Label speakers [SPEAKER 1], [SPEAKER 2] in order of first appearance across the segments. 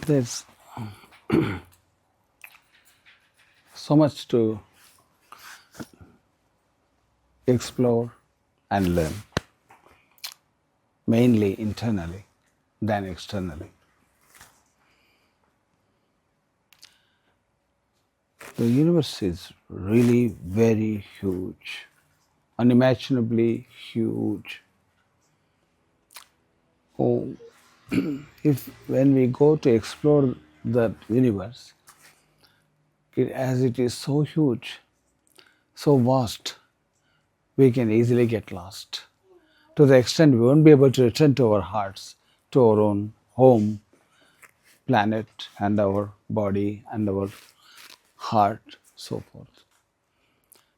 [SPEAKER 1] There's so much to explore and learn, mainly internally than externally. The universe is really very huge, unimaginably huge. Oh, if when we go to explore that universe, as it is so huge, so vast, we can easily get lost. To the extent we won't be able to return to our hearts, to our own home, planet, and our body, and our heart, so forth.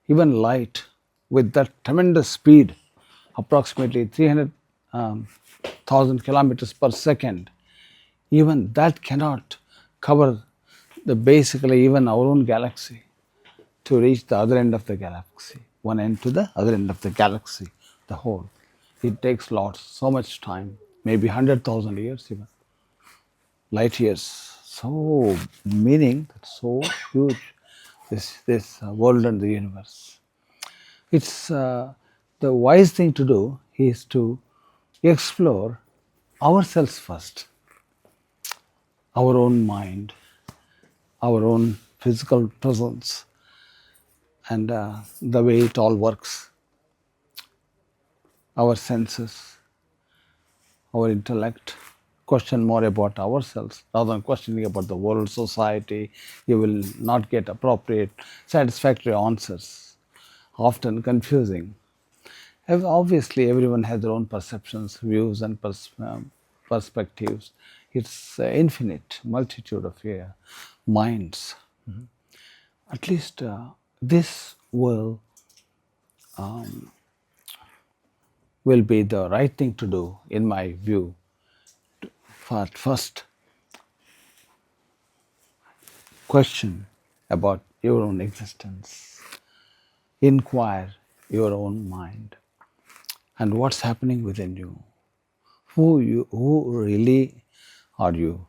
[SPEAKER 1] Even light, with that tremendous speed, approximately 300,000 kilometers per second, even that cannot cover the basically even our own galaxy to reach the other end of the galaxy, one end to the other end of the galaxy, the whole. It takes lots, so much time, maybe 100,000 years even, light years. So meaning, so huge, this world and the universe. It's the wise thing to do is to explore ourselves first, our own mind, our own physical presence, and the way it all works, our senses, our intellect. Question more about ourselves rather than questioning about the world, society. You will not get appropriate, satisfactory answers, often confusing. Obviously, everyone has their own perceptions, views, and perspectives. It's infinite multitude of minds. At least this will be the right thing to do, in my view. First, question about your own existence, inquire your own mind, and what's happening within you. Who really are you?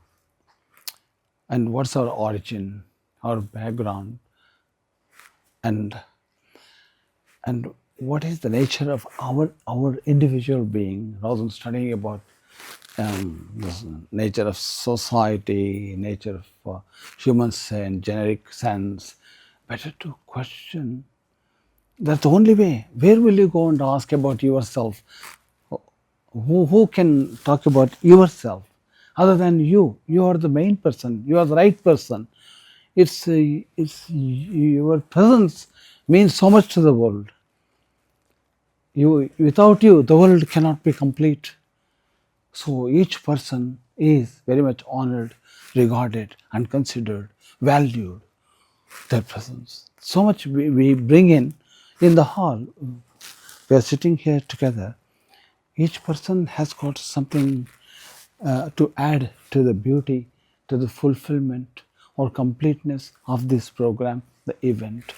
[SPEAKER 1] And what's our origin, our background, and what is the nature of our individual being, rather than studying about this nature of society, nature of human sense, generic sense. Better to question. That's the only way. Where will you go and ask about yourself? Who can talk about yourself other than you? You are the main person. You are the right person. It's your presence means so much to the world. Without you, the world cannot be complete. So each person is very much honored, regarded, and considered, valued, their presence. So much we bring in the hall. We are sitting here together. Each person has got something to add to the beauty, to the fulfillment or completeness of this program, the event.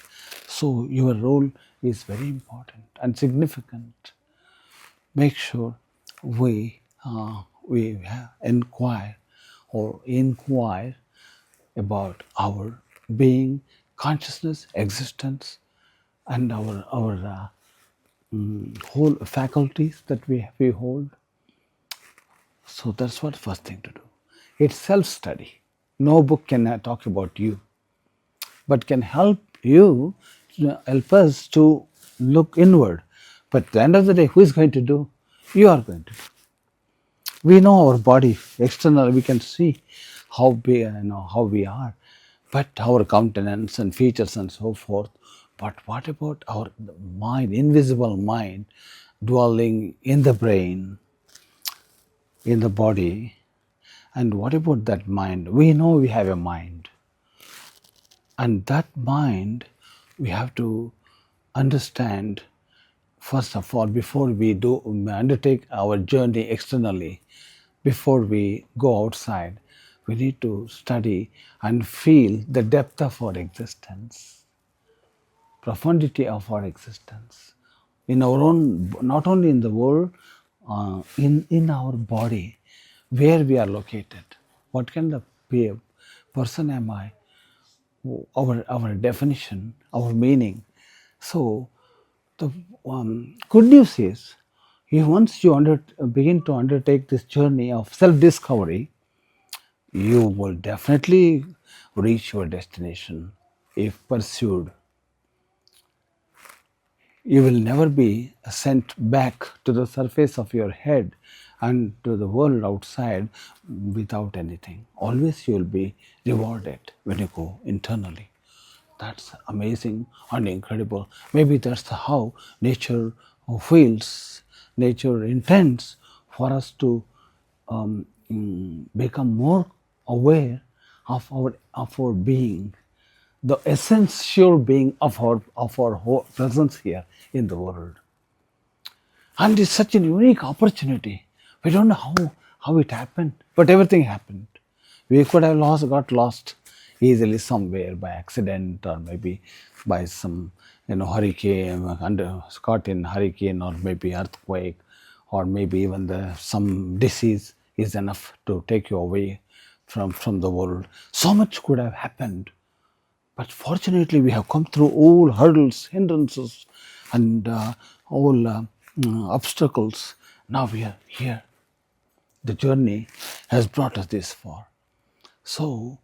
[SPEAKER 1] So your role is very important and significant. Make sure we inquire about our being, consciousness, existence, and our whole faculties that we hold. So that's what first thing to do. It's self-study. No book can talk about you, but can help you, help us to look inward. But at the end of the day, who is going to do? You are going to do. We know our body externally, we can see how how we are, but our countenance and features and so forth. But what about our mind, invisible mind, dwelling in the brain, in the body? And what about that mind? We know we have a mind, and that mind we have to understand. First of all, before we undertake our journey externally, before we go outside, we need to study and feel the depth of our existence, profundity of our existence, in our own, not only in the world, in our body, where we are located, what kind of be a person am I? Our definition, our meaning. So the good news is, if once you begin to undertake this journey of self-discovery, you will definitely reach your destination if pursued. You will never be sent back to the surface of your head and to the world outside without anything. Always you will be rewarded when you go internally. That's amazing and incredible. Maybe that's how nature feels, nature intends for us to become more aware of our being, the essential being of our whole presence here in the world. And it's such a unique opportunity. We don't know how it happened, but everything happened. We could have got lost easily somewhere by accident, or maybe by some hurricane, caught in hurricane, or maybe earthquake, or maybe even some disease is enough to take you away from the world. So much could have happened, but fortunately, we have come through all hurdles, hindrances, and all obstacles. Now we are here. The journey has brought us this far. So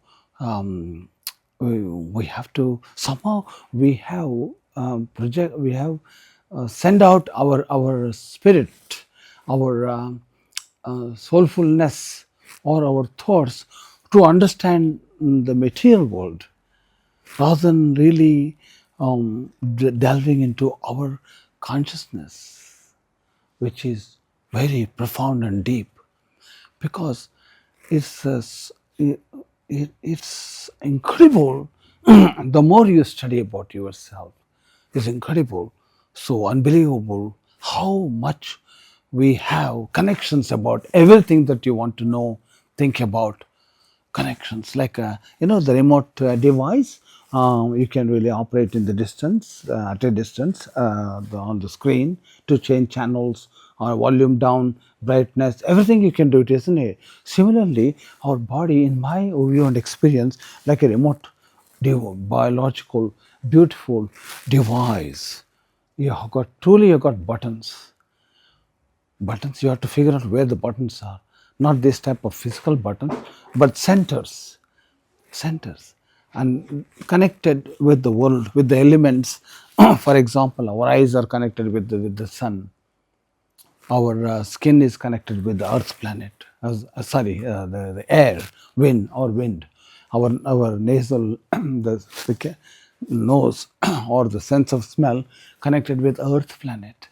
[SPEAKER 1] we have to somehow we have send out our spirit, our soulfulness, or our thoughts to understand the material world, rather than really delving into our consciousness, which is very profound and deep, because it's it's incredible. The more you study about yourself, it's incredible, so unbelievable how much we have connections about everything that you want to know, think about. Connections like the remote device, you can really operate in the distance, at a distance, on the screen, to change channels or volume down, brightness, everything you can do it, isn't it? Similarly, our body, in my view and experience, like a remote biological beautiful device. You got buttons. You have to figure out where the buttons are, not this type of physical button, but centers, and connected with the world, with the elements. For example, our eyes are connected with the sun, our skin is connected with the earth planet, the air, wind, our nasal the nose or the sense of smell connected with earth planet.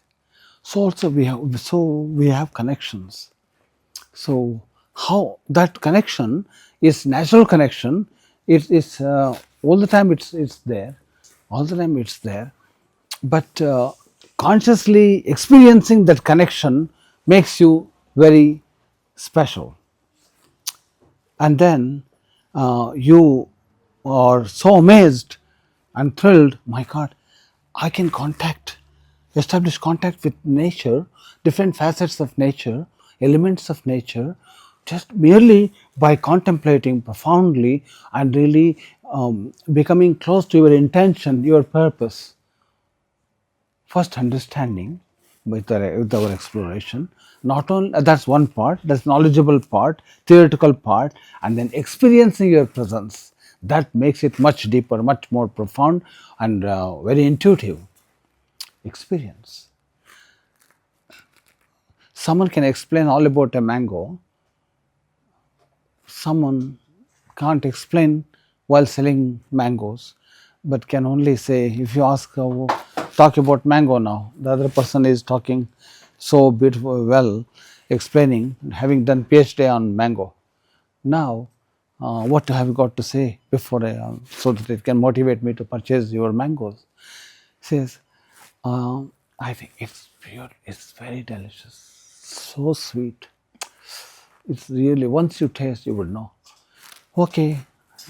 [SPEAKER 1] So also we have connections. So how that connection is natural connection. It is all the time. It's there, all the time. It's there, but consciously experiencing that connection makes you very special. And then you are so amazed and thrilled. My God, I can establish contact with nature, different facets of nature, elements of nature, just merely by contemplating profoundly and really becoming close to your intention, your purpose. First, understanding with our exploration. Not only that's one part, that's knowledgeable part, theoretical part, and then experiencing your presence. That makes it much deeper, much more profound, and very intuitive experience. Someone can explain all about a mango. Someone can't explain while selling mangoes, but can only say, if you ask, talk about mango now, the other person is talking so beautiful, well, explaining, having done PhD on mango. Now, what have you got to say before so that it can motivate me to purchase your mangoes? Says, I think it's pure, it's very delicious, so sweet. It's really, once you taste, you will know. Okay,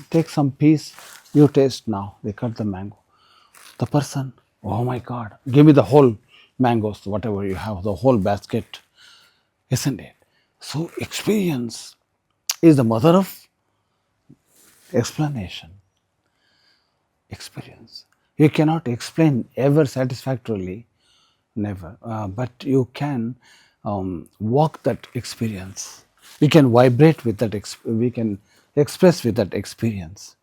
[SPEAKER 1] take some piece, you taste now. They cut the mango. The person, oh my God, give me the whole mangoes, whatever you have, the whole basket, isn't it? So, experience is the mother of explanation, experience. You cannot explain ever satisfactorily, never, but you can walk that experience. We can vibrate with that, we can express with that experience.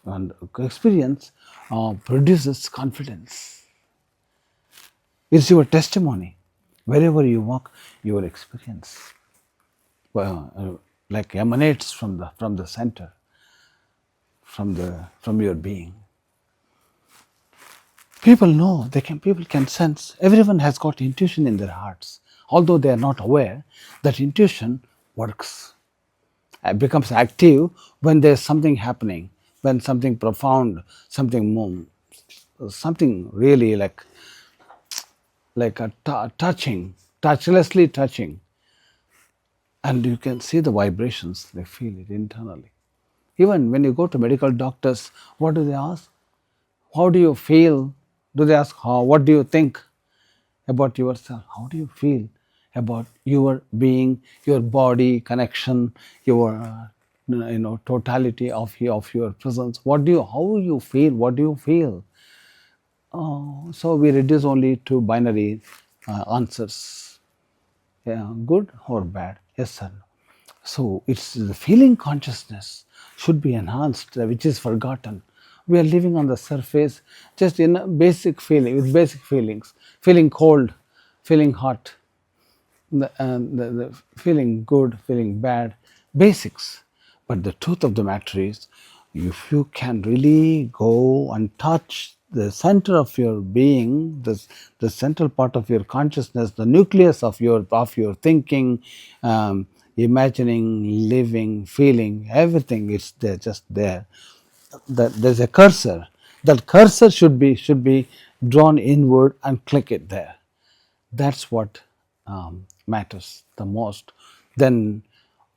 [SPEAKER 1] And experience produces confidence. It's your testimony. Wherever you walk, your experience like emanates from the center, from your being. People know, people can sense. Everyone has got intuition in their hearts. Although they are not aware, that intuition works. It becomes active when there's something happening, when something profound, something more, something really like a touching, touchlessly touching. And you can see the vibrations, they feel it internally. Even when you go to medical doctors, what do they ask? How do you feel? Do they ask, what do you think about yourself? How do you feel about your being, your body connection, your totality of your presence? How you feel? What do you feel? So we reduce only to binary answers. Yeah, good or bad, yes or no. So it's the feeling consciousness should be enhanced, which is forgotten. We are living on the surface, just in a basic feeling, with basic feelings, feeling cold, feeling hot, the feeling good, feeling bad, basics. But the truth of the matter is, if you can really go and touch the center of your being, the central part of your consciousness, the nucleus of your thinking, imagining, living, feeling, everything is there, just there. There's a cursor. That cursor should be drawn inward and click it there. That's what matters the most. Then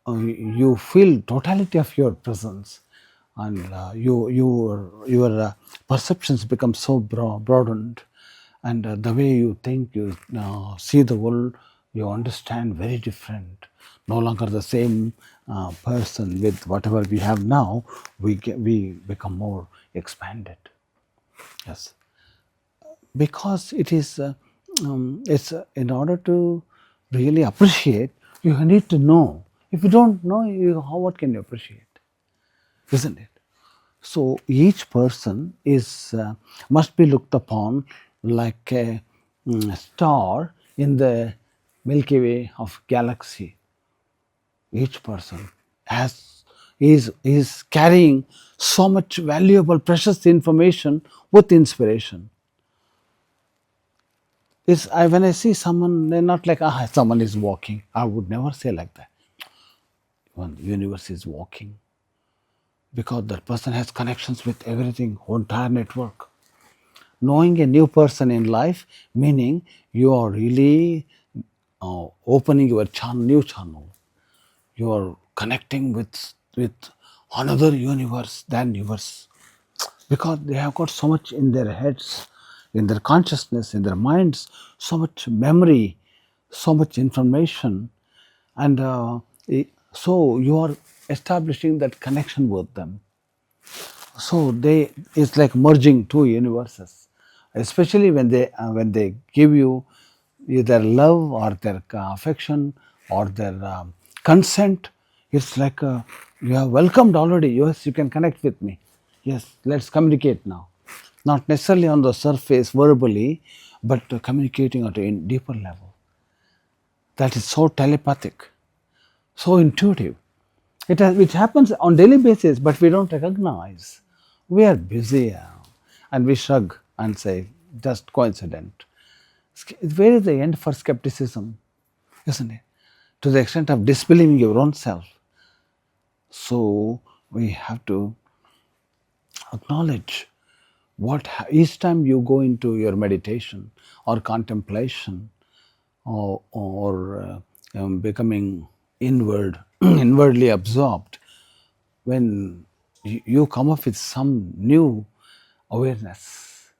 [SPEAKER 1] you feel totality of your presence, and your perceptions become so broadened, and the way you think, you see the world, you understand very different. No longer the same person with whatever we have now. We become more expanded. Yes, because it's in order to really appreciate, you need to know. If you don't know, what can you appreciate, isn't it? So each person is must be looked upon like a star in the Milky Way of galaxy. Each person is carrying so much valuable precious information with inspiration. When I see someone, they're not like, someone is walking. I would never say like that. When the universe is walking, because that person has connections with everything, entire network. Knowing a new person in life, meaning you are really opening your new channel. You are connecting with another universe than yours, because they have got so much in their heads, in their consciousness, in their minds, so much memory, so much information, and so you are establishing that connection with them. So it's like merging two universes, especially when they give you either love or their affection or their consent. It's like you have welcomed already. Yes, you can connect with me. Yes, let's communicate now. Not necessarily on the surface verbally, but communicating at a deeper level. That is so telepathic, so intuitive. It happens on daily basis, but we don't recognize. We are busy and we shrug and say, just coincident. Where is the end for skepticism, isn't it? To the extent of disbelieving your own self. So we have to acknowledge each time you go into your meditation or contemplation, or becoming inwardly absorbed, when you come up with some new awareness,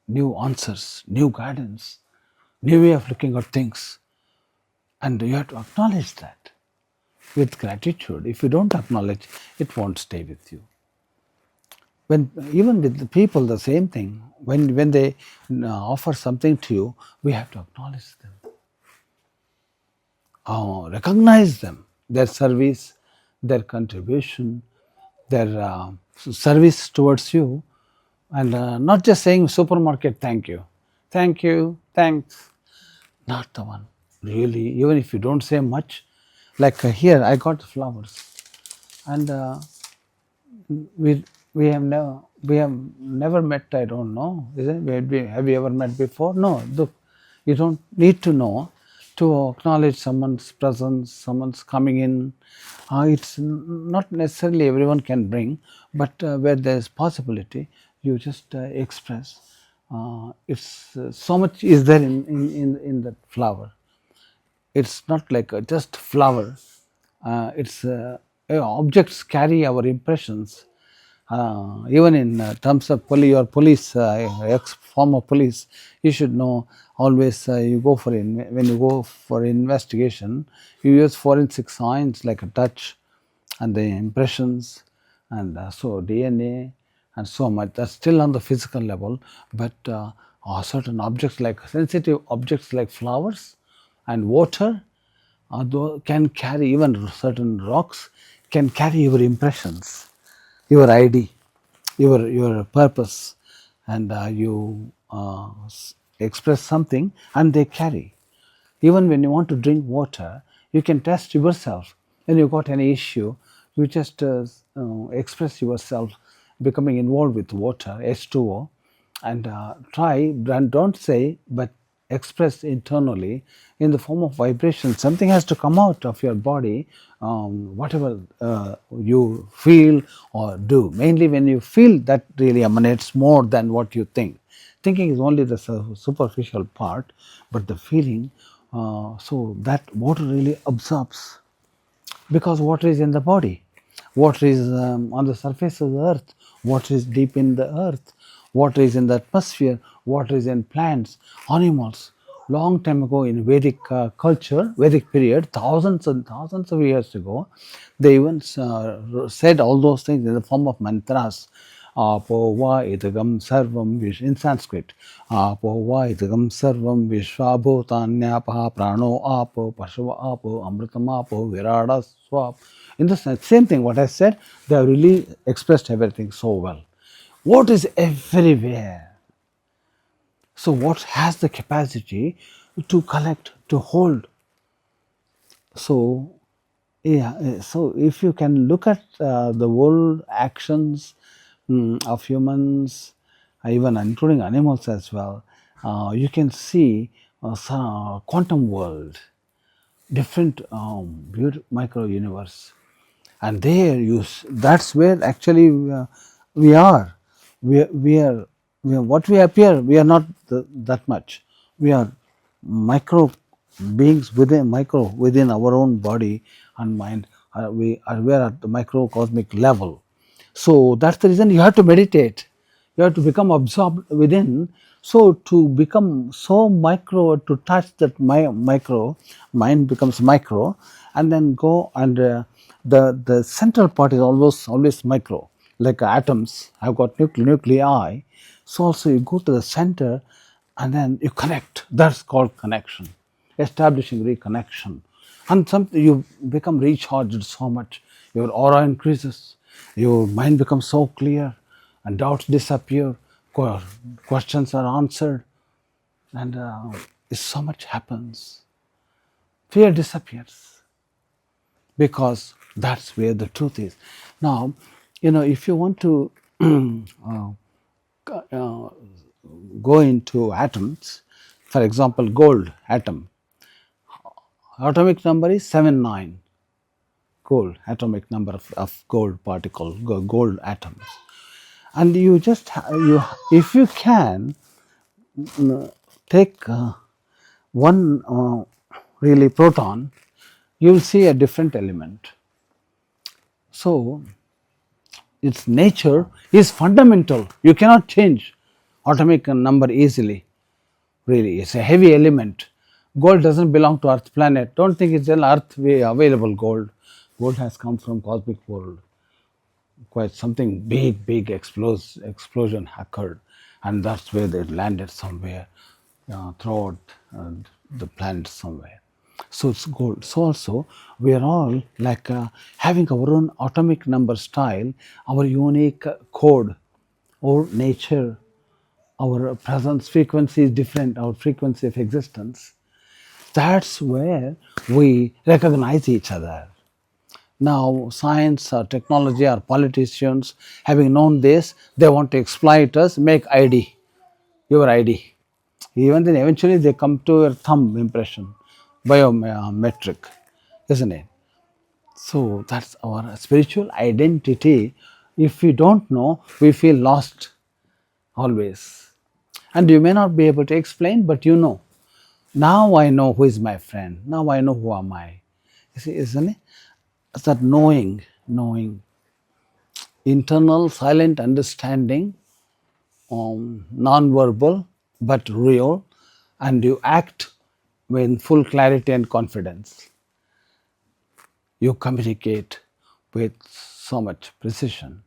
[SPEAKER 1] new answers, new guidance, new way of looking at things, and you have to acknowledge that with gratitude. If you don't acknowledge, it won't stay with you. When even with the people, the same thing. When they offer something to you, we have to acknowledge them, recognize them, their service, their contribution, their service towards you, and not just saying supermarket thank you, thanks. Not the one. Really, even if you don't say much, like here, I got flowers, and we we have never met. I don't know. Is it? Have you ever met before? No. Look, you don't need to know to acknowledge someone's presence, someone's coming in. It's not necessarily everyone can bring, but where there is possibility, you just express. It's so much is there in that flower. It's not like just flower. It's objects carry our impressions. Even in terms of your police, ex former police, you should know always. You go for when you go for investigation, you use forensic science like a touch and the impressions, and so DNA and so much. That's still on the physical level, but certain objects like sensitive objects like flowers and water, can carry, even certain rocks can carry your impressions, your ID, your purpose, and you express something, and they carry. Even when you want to drink water, you can test yourself. When you got any issue, you just express yourself, becoming involved with water, H2O, and try, and don't say, but express internally in the form of vibration. Something has to come out of your body, whatever you feel or do. Mainly when you feel, that really emanates more than what you think. Thinking is only the superficial part, but the feeling, so that water really absorbs, because water is in the body, water is on the surface of the earth, water is deep in the earth, water is in the atmosphere, water is in plants, animals. Long time ago in Vedic culture, Vedic period, thousands and thousands of years ago, they even said all those things in the form of mantras. Apo va idagam sarvam in Sanskrit. Apo va idagam sarvam vishwabhutanyapah prano apo pashava apo amritam apo virada swap. In the same thing what I said, they have really expressed everything so well. What is everywhere? So what has the capacity to collect, to hold? So yeah, so if you can look at the world actions of humans, even including animals as well, you can see quantum world, different micro universe, and there that's where actually we are. We are what we appear. We are not that much. We are micro beings within our own body and mind. We are at the microcosmic level. So that's the reason you have to meditate. You have to become absorbed within. So to become so micro, to touch that micro, mind becomes micro, and then go, and the central part is always micro. Like atoms have got nuclei. So also you go to the center, and then you connect. That's called connection, establishing reconnection, and you become recharged so much. Your aura increases, your mind becomes so clear, and doubts disappear, questions are answered, and so much happens. Fear disappears, because that's where the truth is. Now, if you want to go into atoms, for example, gold atom, atomic number is 79. Gold, atomic number of gold particle, gold atoms. And you just, if you can take one really proton, you will see a different element. So its nature is fundamental. You cannot change atomic number easily. Really, it's a heavy element. Gold doesn't belong to Earth planet. Don't think it's an Earth way available gold. Gold has come from cosmic world. quite something big explosion occurred, and that's where they landed somewhere throughout the planet somewhere. So it's good. So also we are all like having our own atomic number style, our unique code, our nature, our presence frequency is different, our frequency of existence. That's where we recognize each other. Now, science or technology or politicians, having known this, they want to exploit us, make ID, your ID. Even then, eventually they come to your thumb impression, biometric, isn't it? So that's our spiritual identity. If we don't know, we feel lost always. And you may not be able to explain, but you know. Now I know who is my friend. Now I know who am I. You see, isn't it? It's that knowing, internal silent understanding, non-verbal but real, and you act with full clarity and confidence. You communicate with so much precision.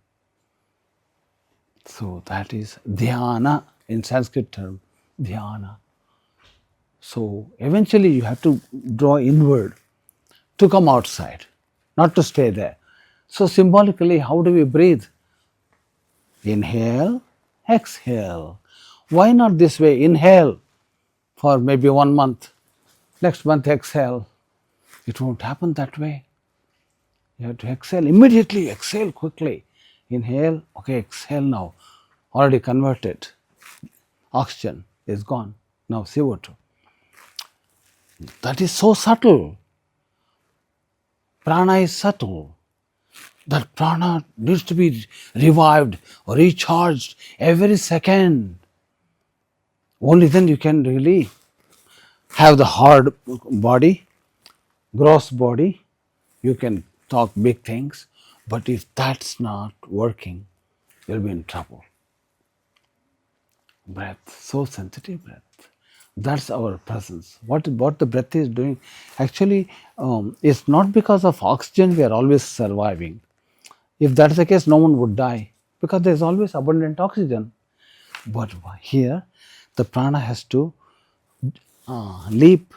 [SPEAKER 1] So that is Dhyana in Sanskrit term, Dhyana. So eventually you have to draw inward to come outside, not to stay there. So symbolically, how do we breathe? Inhale, exhale. Why not this way? Inhale for maybe 1 month, next month exhale. It won't happen that way. You have to exhale immediately, exhale quickly. Inhale, okay, exhale now. Already converted. Oxygen is gone. Now CO2. That is so subtle. Prana is subtle. That prana needs to be revived or recharged every second. Only then you can really have the hard body, gross body. You can talk big things, but if that's not working, you'll be in trouble. Breath, so sensitive breath. That's our presence. What the breath is doing, actually, it's not because of oxygen we are always surviving. If that's the case, no one would die because there's always abundant oxygen. But here, the prana has to leap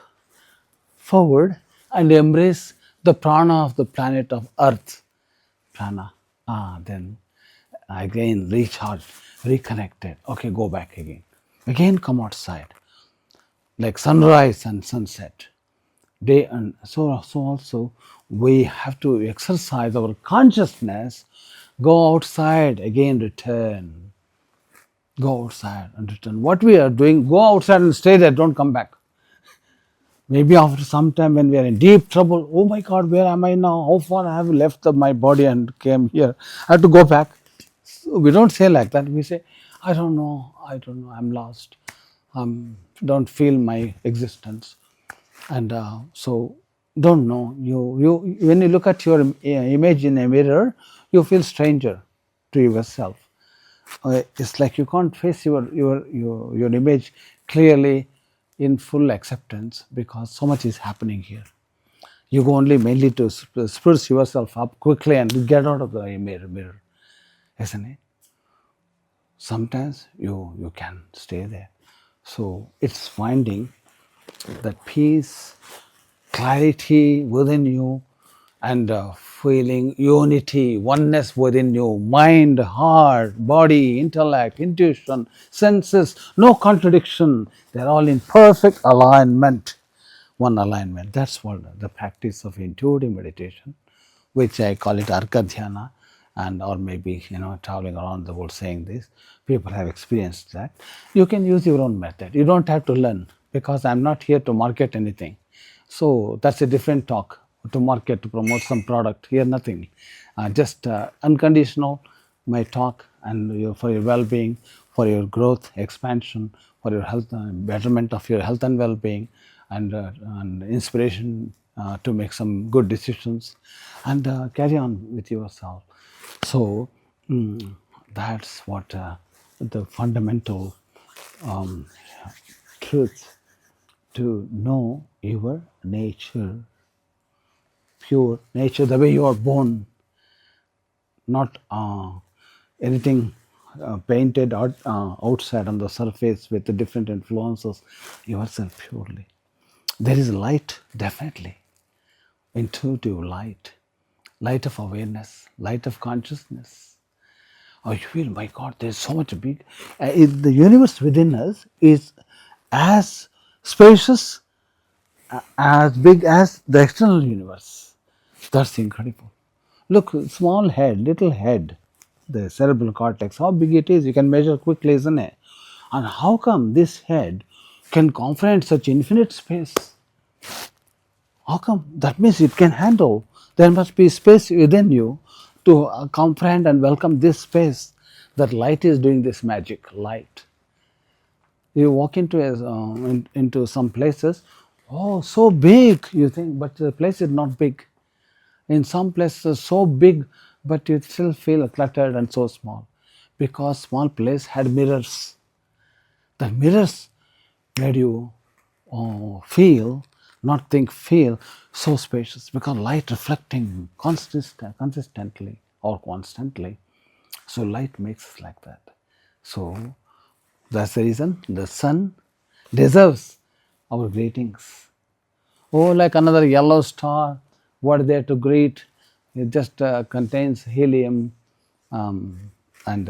[SPEAKER 1] forward and embrace the prana of the planet of Earth. Prana. Then again recharged, reconnected. Okay, go back again. Again come outside. Like sunrise and sunset. Day and so also we have to exercise our consciousness, go outside, again return. Go outside and return. What we are doing, go outside and stay there, don't come back. Maybe after some time when we are in deep trouble, oh my God, where am I now? How far I have left my body and came here? I have to go back. So we don't say like that. We say, I don't know, I'm lost. Don't feel my existence. And so don't know. You when you look at your image in a mirror, you feel stranger to yourself. It's like you can't face your image clearly in full acceptance because so much is happening here. You go only mainly to spruce yourself up quickly and get out of the mirror, isn't it? Sometimes you can stay there. So it's finding that peace, clarity within you, and feeling unity, oneness within you, mind, heart, body, intellect, intuition, senses, no contradiction. They're all in perfect alignment, one alignment. That's what the practice of intuitive meditation, which I call it Arka Dhyana, and or maybe traveling around the world saying this. People have experienced that. You can use your own method. You don't have to learn because I'm not here to market anything. So that's a different talk to market, to promote some product. Here, nothing. Just unconditional, my talk, and for your well being, for your growth, expansion, for your health, betterment of your health and well being, and inspiration to make some good decisions and carry on with yourself. So, that's what the fundamental truth, to know your nature, pure nature, the way you are born, not anything painted outside on the surface with the different influences, yourself purely. There is light, definitely, intuitive light, light of awareness, light of consciousness. Oh, you feel, my God, there's so much big. The universe within us is as spacious, as big as the external universe. That's incredible. Look, small head, little head, the cerebral cortex, how big it is, you can measure quickly, isn't it? And how come this head can comprehend such infinite space? How come? That means it can handle. There must be space within you to comprehend and welcome this space. That light is doing this magic. Light. You walk into some places, oh, so big, you think, but the place is not big. In some places, so big, but you still feel cluttered and so small, because small place had mirrors. The mirrors made you feel, not think, feel so spacious, because light reflecting consistently or constantly. So light makes us like that. So that's the reason the sun deserves our greetings. Oh, like another yellow star, what there to greet? It just contains helium, um, and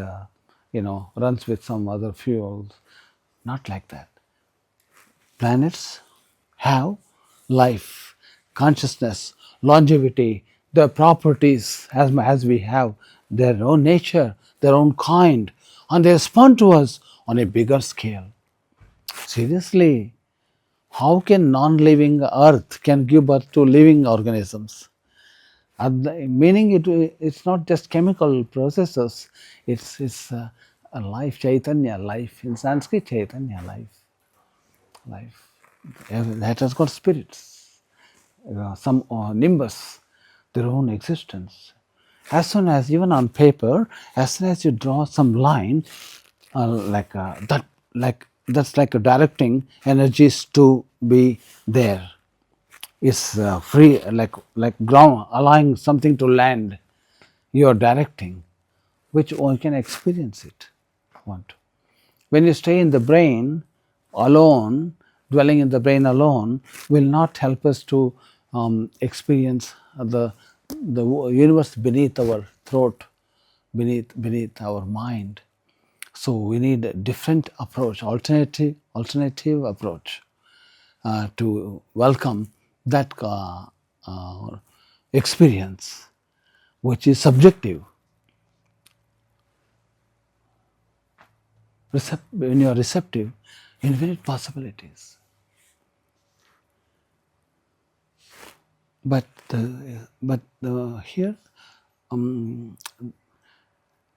[SPEAKER 1] runs with some other fuels. Not like that. Planets have life, consciousness, longevity, their properties as we have, their own nature, their own kind, and they respond to us on a bigger scale. Seriously, how can non-living earth can give birth to living organisms? Meaning it's not just chemical processes, it's a life, chaitanya, life, in Sanskrit chaitanya, life. That has got spirits, some nimbus, their own existence. As soon as, even on paper, as soon as you draw some line, that's like directing energies to be there. Is free, like ground, allowing something to land. You are directing, which one can experience it. Want. When you stay in the brain alone, dwelling in the brain alone, will not help us to experience the universe beneath our throat, beneath our mind. So we need a different approach, alternative approach to welcome that experience, which is subjective. When you are receptive, infinite possibilities. But here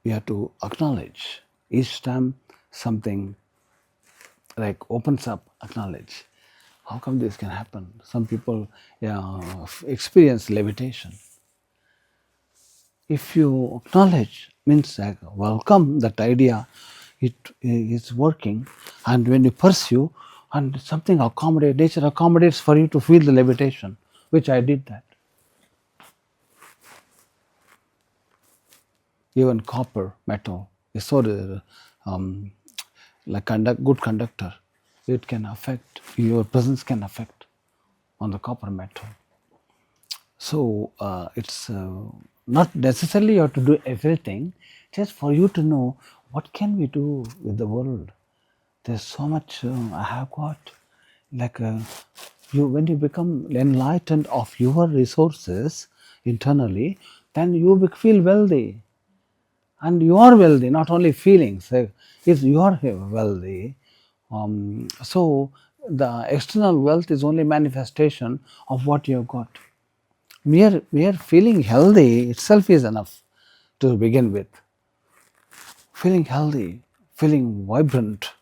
[SPEAKER 1] we have to acknowledge each time something like opens up. Acknowledge. How come this can happen? Some people experience levitation. If you acknowledge, means like welcome that idea, it is working, and when you pursue and something accommodates, nature accommodates for you to feel the levitation, which I did that. Even copper, metal is so like good conductor. It can affect, your presence can affect on the copper metal. So it's not necessarily you have to do everything, just for you to know what can we do with the world. There's so much I have got. Like you, when you become enlightened of your resources internally, then you feel wealthy, and you are wealthy. Not only feelings, if you are wealthy. So the external wealth is only manifestation of what you have got. Mere feeling healthy itself is enough to begin with. Feeling healthy, feeling vibrant,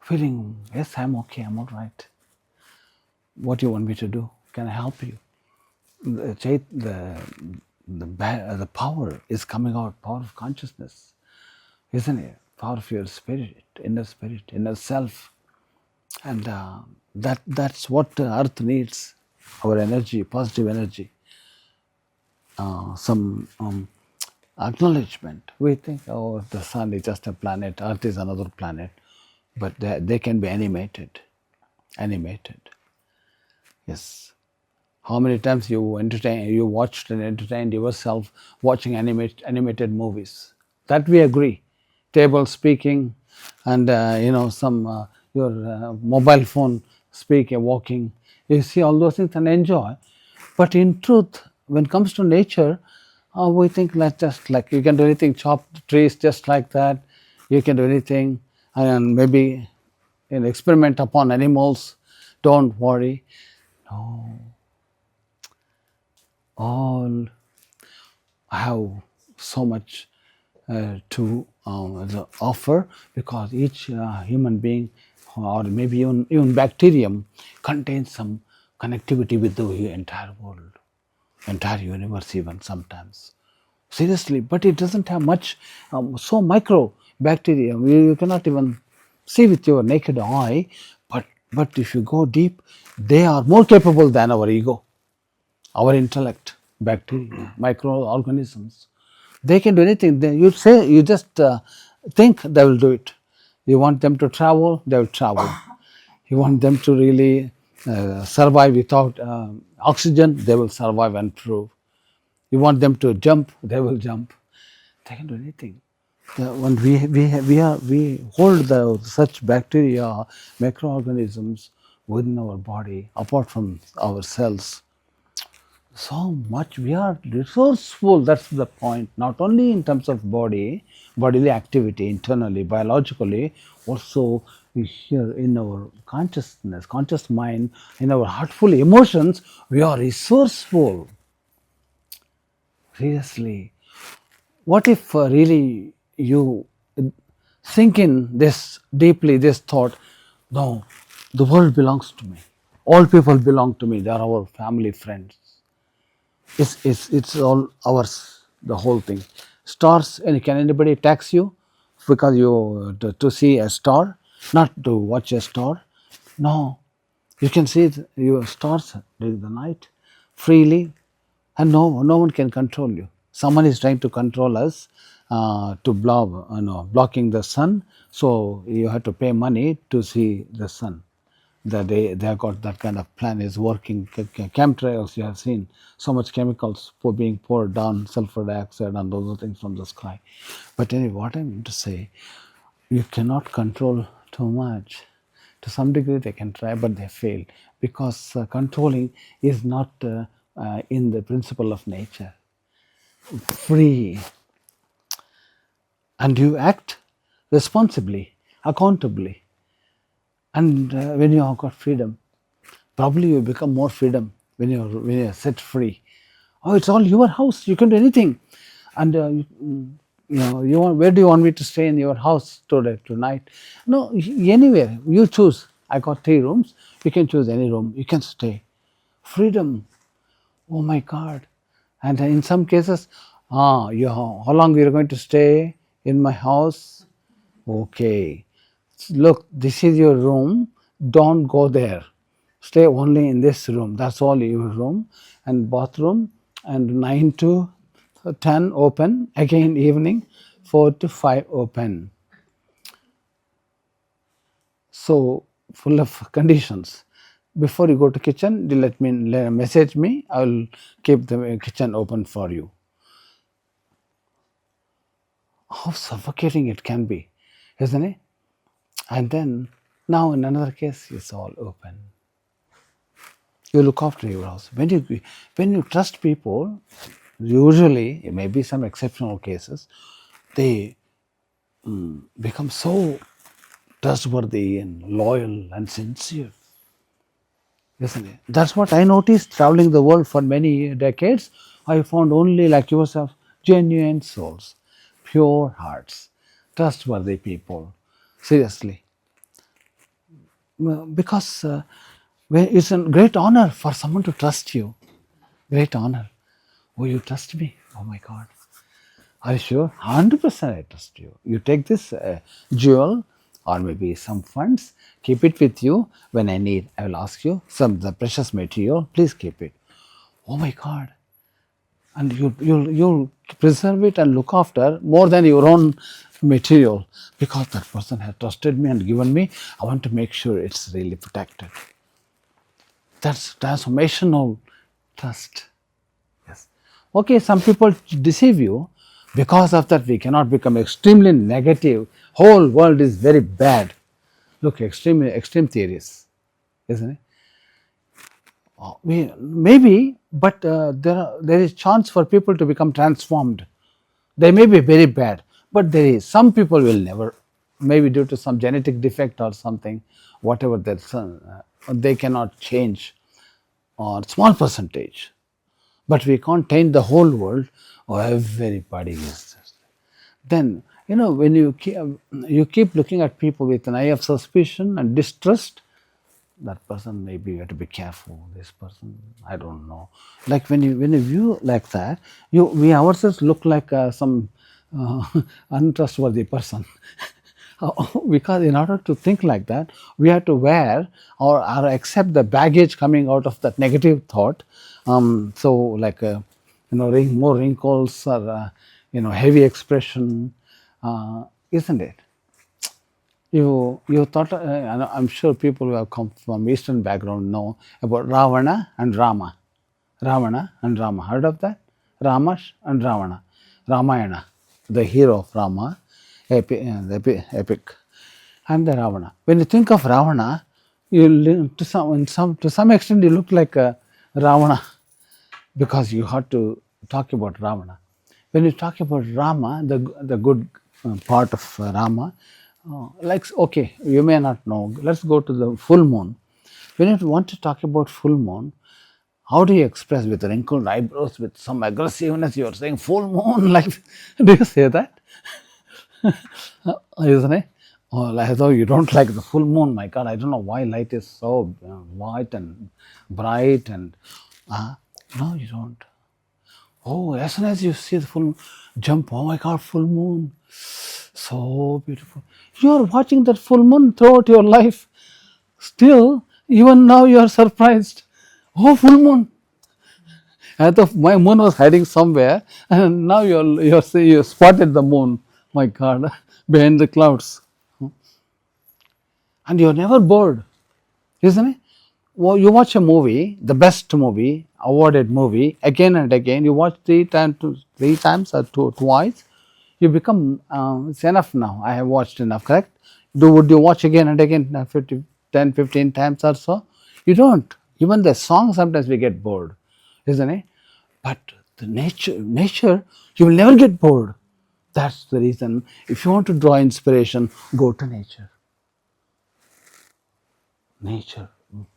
[SPEAKER 1] feeling, yes, I'm okay, I'm all right. What do you want me to do? Can I help you? The power is coming out, power of consciousness, isn't it? Power of your spirit, inner self. And that's what the earth needs, our energy, positive energy. Some acknowledgement. We think, oh, the sun is just a planet, Earth is another planet, but they can be animated. Animated. Yes. How many times you watched and entertained yourself watching animated movies? That we agree. Table speaking, and some your mobile phone speaking, walking. You see all those things and enjoy. But in truth, when it comes to nature, we think that just like you can do anything, chop the trees just like that. You can do anything, and maybe experiment upon animals. Don't worry. All have so much to offer, because each human being, or maybe even bacterium, contains some connectivity with the entire world, entire universe even sometimes. Seriously, but it doesn't have much, so micro bacteria. You cannot even see with your naked eye, but if you go deep, they are more capable than our ego, our intellect. Bacteria, microorganisms, they can do anything. You say, you just think, they will do it. You want them to travel, they will travel. You want them to really survive without oxygen, they will survive and prove. You want them to jump, they will jump. They can do anything. When we hold such bacteria, microorganisms within our body, apart from our cells, so much we are resourceful. That's the point. Not only in terms of bodily activity, internally, biologically, also we here in our consciousness, conscious mind, in our heartful emotions, we are resourceful. Seriously, what if really you sink in this deeply, this thought, no, the world belongs to me, all people belong to me, they are our family, friends. It's all ours, the whole thing. Stars, and can anybody tax you because you to see a star, not to watch a star? No, you can see your stars during the night freely, and no one can control you. Someone is trying to control us, to blocking the sun. So you have to pay money to see the sun. That they have got that kind of plan is working. Chemtrails, you have seen so much chemicals being poured down, sulfur dioxide and those things from the sky. But anyway, what I mean to say, you cannot control too much. To some degree they can try, but they fail, because controlling is not in the principle of nature. Free, and you act responsibly, accountably, and when you have got freedom, probably you become more freedom when you're set free. Oh, it's all your house. You can do anything, and you want, where do you want me to stay in your house tonight? No, anywhere you choose. I got 3 rooms. You can choose any room. You can stay. Freedom. Oh my God! And in some cases, how long you're going to stay in my house? Okay. Look, this is your room. Don't go there. Stay only in this room. That's all your room, and bathroom, and 9 to 10 open. Again evening, 4 to 5 open. So full of conditions. Before you go to kitchen, message me. I will keep the kitchen open for you. How suffocating it can be, isn't it? And then now in another case, it's all open. You look after your house. When you trust people, usually, it may be some exceptional cases, they become so trustworthy and loyal and sincere, isn't it? That's what I noticed traveling the world for many decades. I found only like yourself, genuine souls, pure hearts, trustworthy people. Seriously, because it's a great honor for someone to trust you. Great honor. Oh, you trust me? Oh my God. Are you sure? 100% I trust you. You take this jewel or maybe some funds, keep it with you. When I need, I will ask you some the precious material. Please keep it. Oh my God. and you'll preserve it and look after more than your own material, because that person has trusted me and given me. I want to make sure it's really protected. That's transformational trust. Yes. Okay, some people deceive you. Because of that, we cannot become extremely negative. Whole world is very bad. Look, extreme theories, isn't it? Maybe, but there is chance for people to become transformed. They may be very bad, but there is some people will never, maybe due to some genetic defect or something, whatever that's, they cannot change, or small percentage. But we can't change the whole world, or everybody is. Then when you keep looking at people with an eye of suspicion and distrust, that person, maybe you have to be careful. This person, I don't know. Like when you view like that, we ourselves look like some uh, untrustworthy person. Because in order to think like that, we have to wear or accept the baggage coming out of that negative thought. So like more wrinkles, or heavy expression, isn't it? You thought, I'm sure people who have come from Eastern background know about Ravana and Rama. Ravana and Rama. Heard of that? Ramash and Ravana. Ramayana, the hero of Rama, epic, and the Ravana. When you think of Ravana, to some extent you look like a Ravana, because you have to talk about Ravana. When you talk about Rama, the good part of Rama, like, okay, you may not know. Let's go to the full moon. When you want to talk about full moon, how do you express with wrinkled eyebrows, with some aggressiveness? You are saying full moon, like, do you say that? Isn't it? Or like, as though you don't like the full moon. My God, I don't know why light is so white and bright, and no, you don't. Oh, as soon as you see the full moon, jump, oh my God, full moon. So beautiful. You are watching that full moon throughout your life. Still, even now you are surprised. Oh, full moon. I thought my moon was hiding somewhere, and now you're saying you spotted the moon. My God, behind the clouds. And you're never bored, isn't it? Well, you watch a movie, the best movie, awarded movie, again and again. You watch three times or twice. You become, it's enough now. I have watched enough, correct? Would you watch again and again 10, 15 times or so? You don't. Even the song, sometimes we get bored, isn't it? But the nature, you will never get bored. That's the reason. If you want to draw inspiration, go to nature. Nature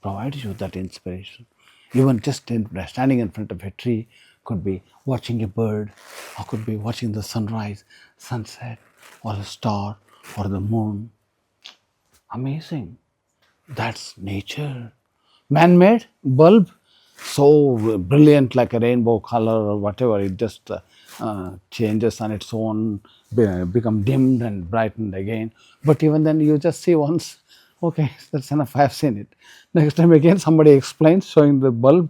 [SPEAKER 1] provides you that inspiration. Even just standing in front of a tree, could be watching a bird, or could be watching the sunrise, sunset, or a star, or the moon. Amazing. That's nature. Man-made bulb, so brilliant, like a rainbow color or whatever. It just changes on its own, become dimmed and brightened again. But even then, you just see once. Okay, that's enough. I have seen it. Next time again, somebody explains, showing the bulb.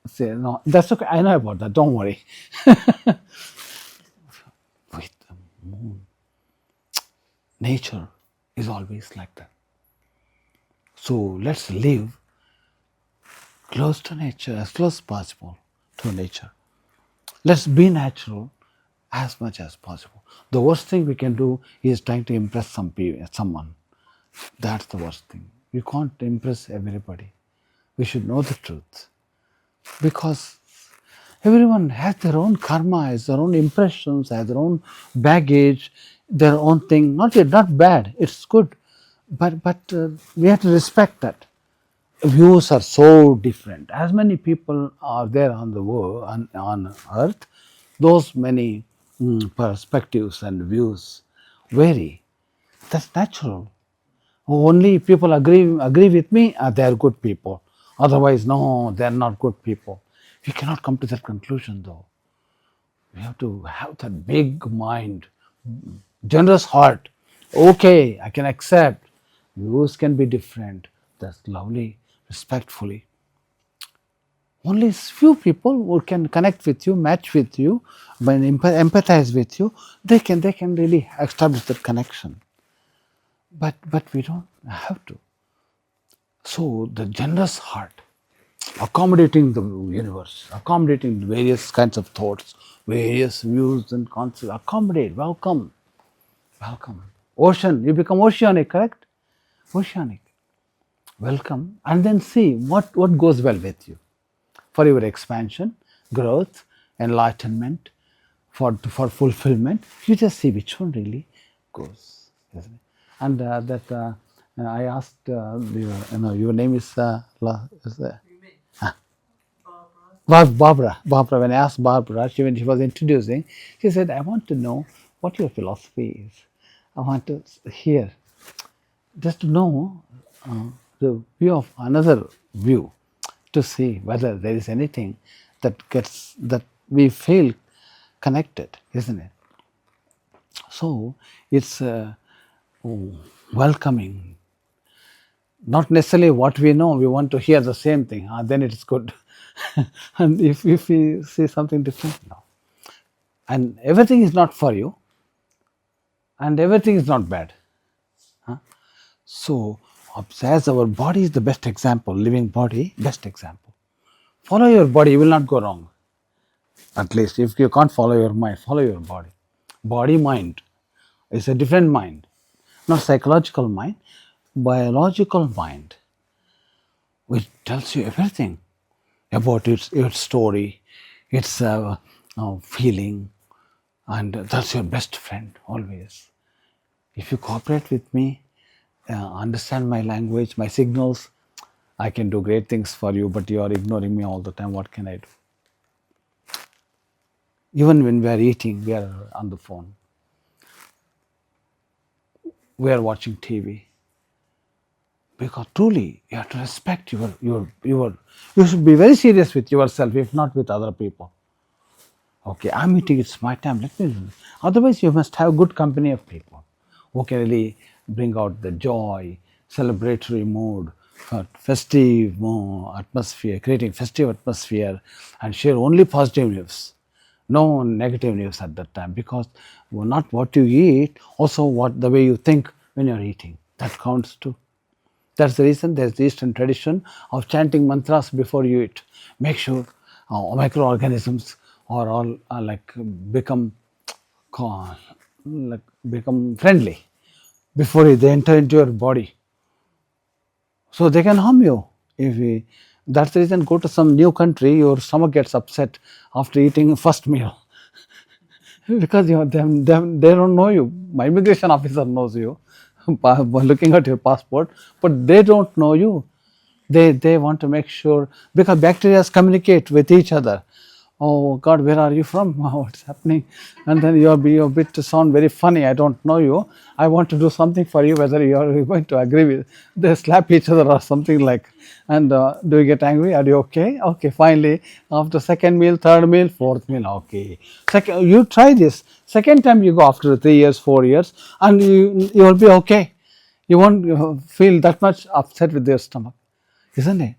[SPEAKER 1] Say, no, that's okay. I know about that. Don't worry. With the moon, nature is always like that. So let's live close to nature, as close as possible to nature. Let's be natural as much as possible. The worst thing we can do is trying to impress someone. That's the worst thing. You can't impress everybody. We should know the truth, because everyone has their own karma, has their own impressions, has their own baggage, their own thing. Not bad. It's good, but we have to respect that. Views are so different. As many people are there on the world, on earth, those many perspectives and views vary. That's natural. Only people agree with me, they are good people. Otherwise, no, they are not good people. We cannot come to that conclusion, though. We have to have that big mind, generous heart. Okay, I can accept. Views can be different. That's lovely, respectfully. Only few people who can connect with you, match with you, when empathize with you, they can really establish that connection. But we don't have to. So the generous heart, accommodating the universe, accommodating various kinds of thoughts, various views and concepts, accommodate, welcome, welcome. Ocean, you become oceanic, correct? Oceanic. Welcome, and then see what goes well with you for your expansion, growth, enlightenment, for fulfillment. You just see which one really goes, isn't it? And I asked your name is Barbara. Barbara. When I asked Barbara, when she was introducing, she said, "I want to know what your philosophy is. I want to hear, just to know the view of another view, to see whether there is anything that we feel connected, isn't it?" So it's welcoming, not necessarily what we know. We want to hear the same thing. Then it's good. And if we see something different, no. And everything is not for you, and everything is not bad. So, as our body is the best example, living body, best example. Follow your body, you will not go wrong. At least if you can't follow your mind, follow your body. Body mind is a different mind, not psychological mind, biological mind, which tells you everything about its story, its feeling, and that's your best friend always. If you cooperate with me, understand my language, my signals, I can do great things for you, but you are ignoring me all the time. What can I do? Even when we are eating, we are on the phone. We are watching TV. Because truly, you have to respect you should be very serious with yourself, if not with other people. Okay, I'm eating, it's my time, let me. Otherwise, you must have good company of people who can really bring out the joy, celebratory mood, festive atmosphere, creating festive atmosphere, and share only positive news. No negative news at that time, because not what you eat, also what the way you think when you're eating. That counts too. That's the reason there's the Eastern tradition of chanting mantras before you eat. Make sure microorganisms are all become become friendly before they enter into your body, so they can harm you. If we, that's the reason, go to some new country, your stomach gets upset after eating first meal. Because they don't know you. My immigration officer knows you by looking at your passport, but they don't know you. They want to make sure, because bacteria communicate with each other. Oh God, where are you from? What's happening? And then you'll be a bit to sound very funny. I don't know you. I want to do something for you. Whether you are going to agree with, they slap each other or something like. And do you get angry? Are you okay? Okay, finally, after second meal, third meal, fourth meal, okay. Second, you try this. Second time you go after 3 years, 4 years, and you will be okay. You won't feel that much upset with your stomach, isn't it?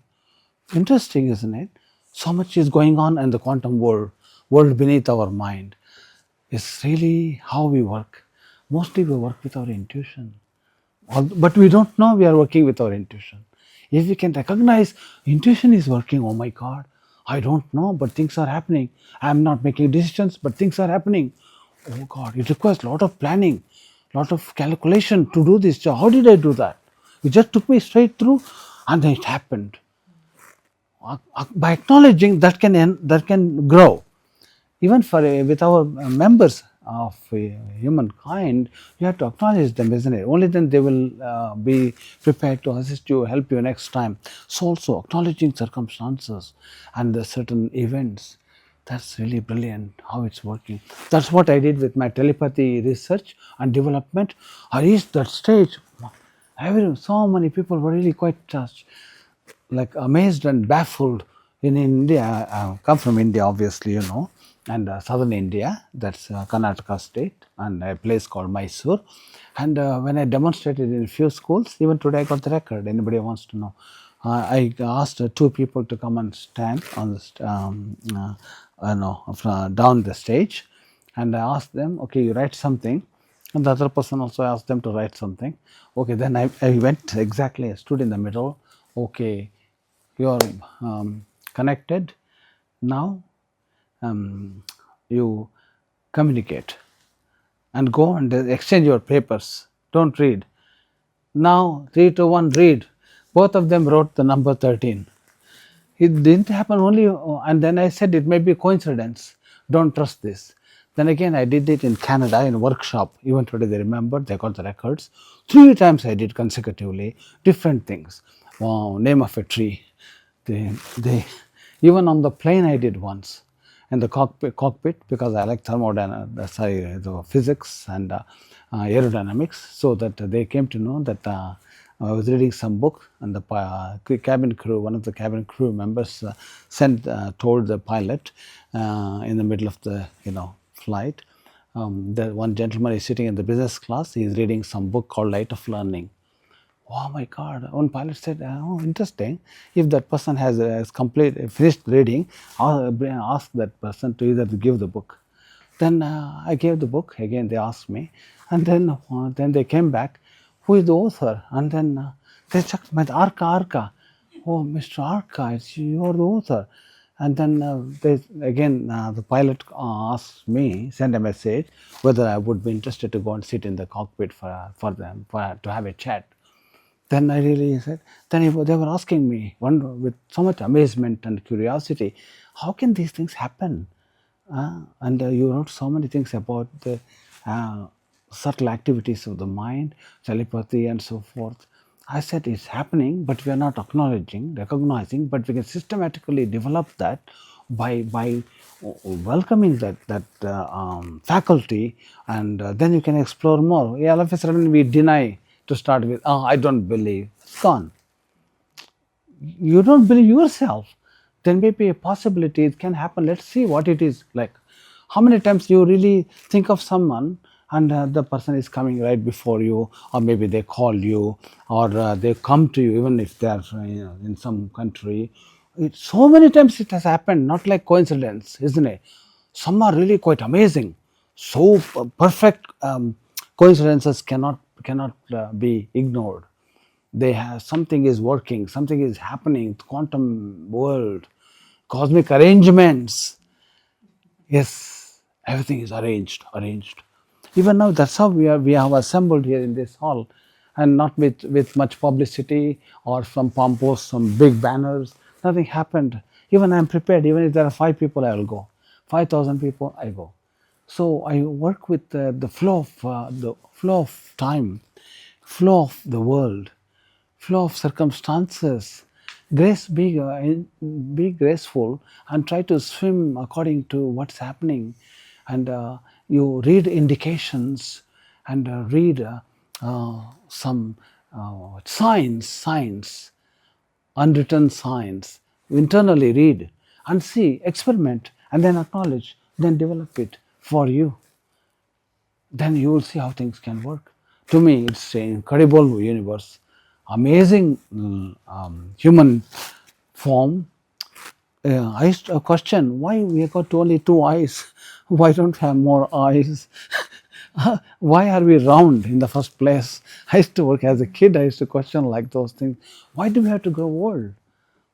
[SPEAKER 1] Interesting, isn't it? So much is going on in the quantum world beneath our mind. It's really how we work. Mostly we work with our intuition. But we don't know we are working with our intuition. If we can recognize intuition is working, oh my God, I don't know, but things are happening. I'm not making decisions, but things are happening. Oh God, it requires a lot of planning, lot of calculation to do this job. How did I do that? It just took me straight through, and then it happened. By acknowledging that, can grow. Even for with our members of humankind, you have to acknowledge them, isn't it? Only then they will be prepared to assist you, help you next time. So also acknowledging circumstances and the certain events, that's really brilliant how it's working. That's what I did with my telepathy research and development. I reached that stage. So many people were really quite touched, like amazed and baffled. In India, I come from India, obviously, and southern India, that's Karnataka state, and a place called Mysuru. And when I demonstrated in a few schools, even today I got the record, anybody wants to know. I asked two people to come and stand on the down the stage, and I asked them, okay, you write something, and the other person also asked them to write something. Okay, then I went exactly, I stood in the middle. Okay, you're connected now. You communicate and go and exchange your papers. Don't read. Now, 3 to 1, read. Both of them wrote the number 13. It didn't happen only, and then I said it may be coincidence. Don't trust this. Then again, I did it in Canada in a workshop. Even today, they remember, they got the records. 3 times I did consecutively different things. Wow, name of a tree. They even on the plane I did once, in the cockpit because I like the physics and aerodynamics, so that they came to know that I was reading some book, and the cabin crew, one of the cabin crew members told the pilot in the middle of the flight. The one gentleman is sitting in the business class. He is reading some book called Light of Learning. Oh my God! One pilot said, "Oh, interesting. If that person has finished reading, ask that person to either give the book." Then I gave the book again. They asked me, and then they came back. Who is the author? And then they checked my Arka. Oh, Mr. Arka, you're the author. And then the pilot asked me, sent a message whether I would be interested to go and sit in the cockpit to have a chat. Then I really said, they were asking me with so much amazement and curiosity, how can these things happen? And you wrote so many things about the subtle activities of the mind, telepathy, and so forth. I said it's happening, but we are not recognizing, but we can systematically develop that by welcoming that faculty, and then you can explore more. Yeah, all of a sudden we deny to start with. Oh, I don't believe. It's gone. You don't believe yourself, then maybe a possibility it can happen. Let's see what it is like. How many times you really think of someone, and the person is coming right before you, or maybe they call you, or they come to you, even if they are in some country. So many times it has happened, not like coincidence, isn't it? Some are really quite amazing. So perfect coincidences cannot be ignored. They have something is working, something is happening, quantum world, cosmic arrangements. Yes, everything is arranged. Even now, that's how we have assembled here in this hall, and not with much publicity or some pompous, some big banners. Nothing happened. Even I am prepared. Even if there are 5 people, I will go. 5,000 people, I go. So I work with the flow of time, flow of the world, flow of circumstances. Be graceful and try to swim according to what's happening, and you read indications, and read some signs, unwritten signs. Internally read and see, experiment, and then acknowledge, then develop it for you. Then you will see how things can work. To me, it's an incredible universe, amazing human form. I used to question why we got only 2 eyes. Why don't we have more eyes? Why are we round in the first place? I used to work as a kid. I used to question like those things. Why do we have to grow old?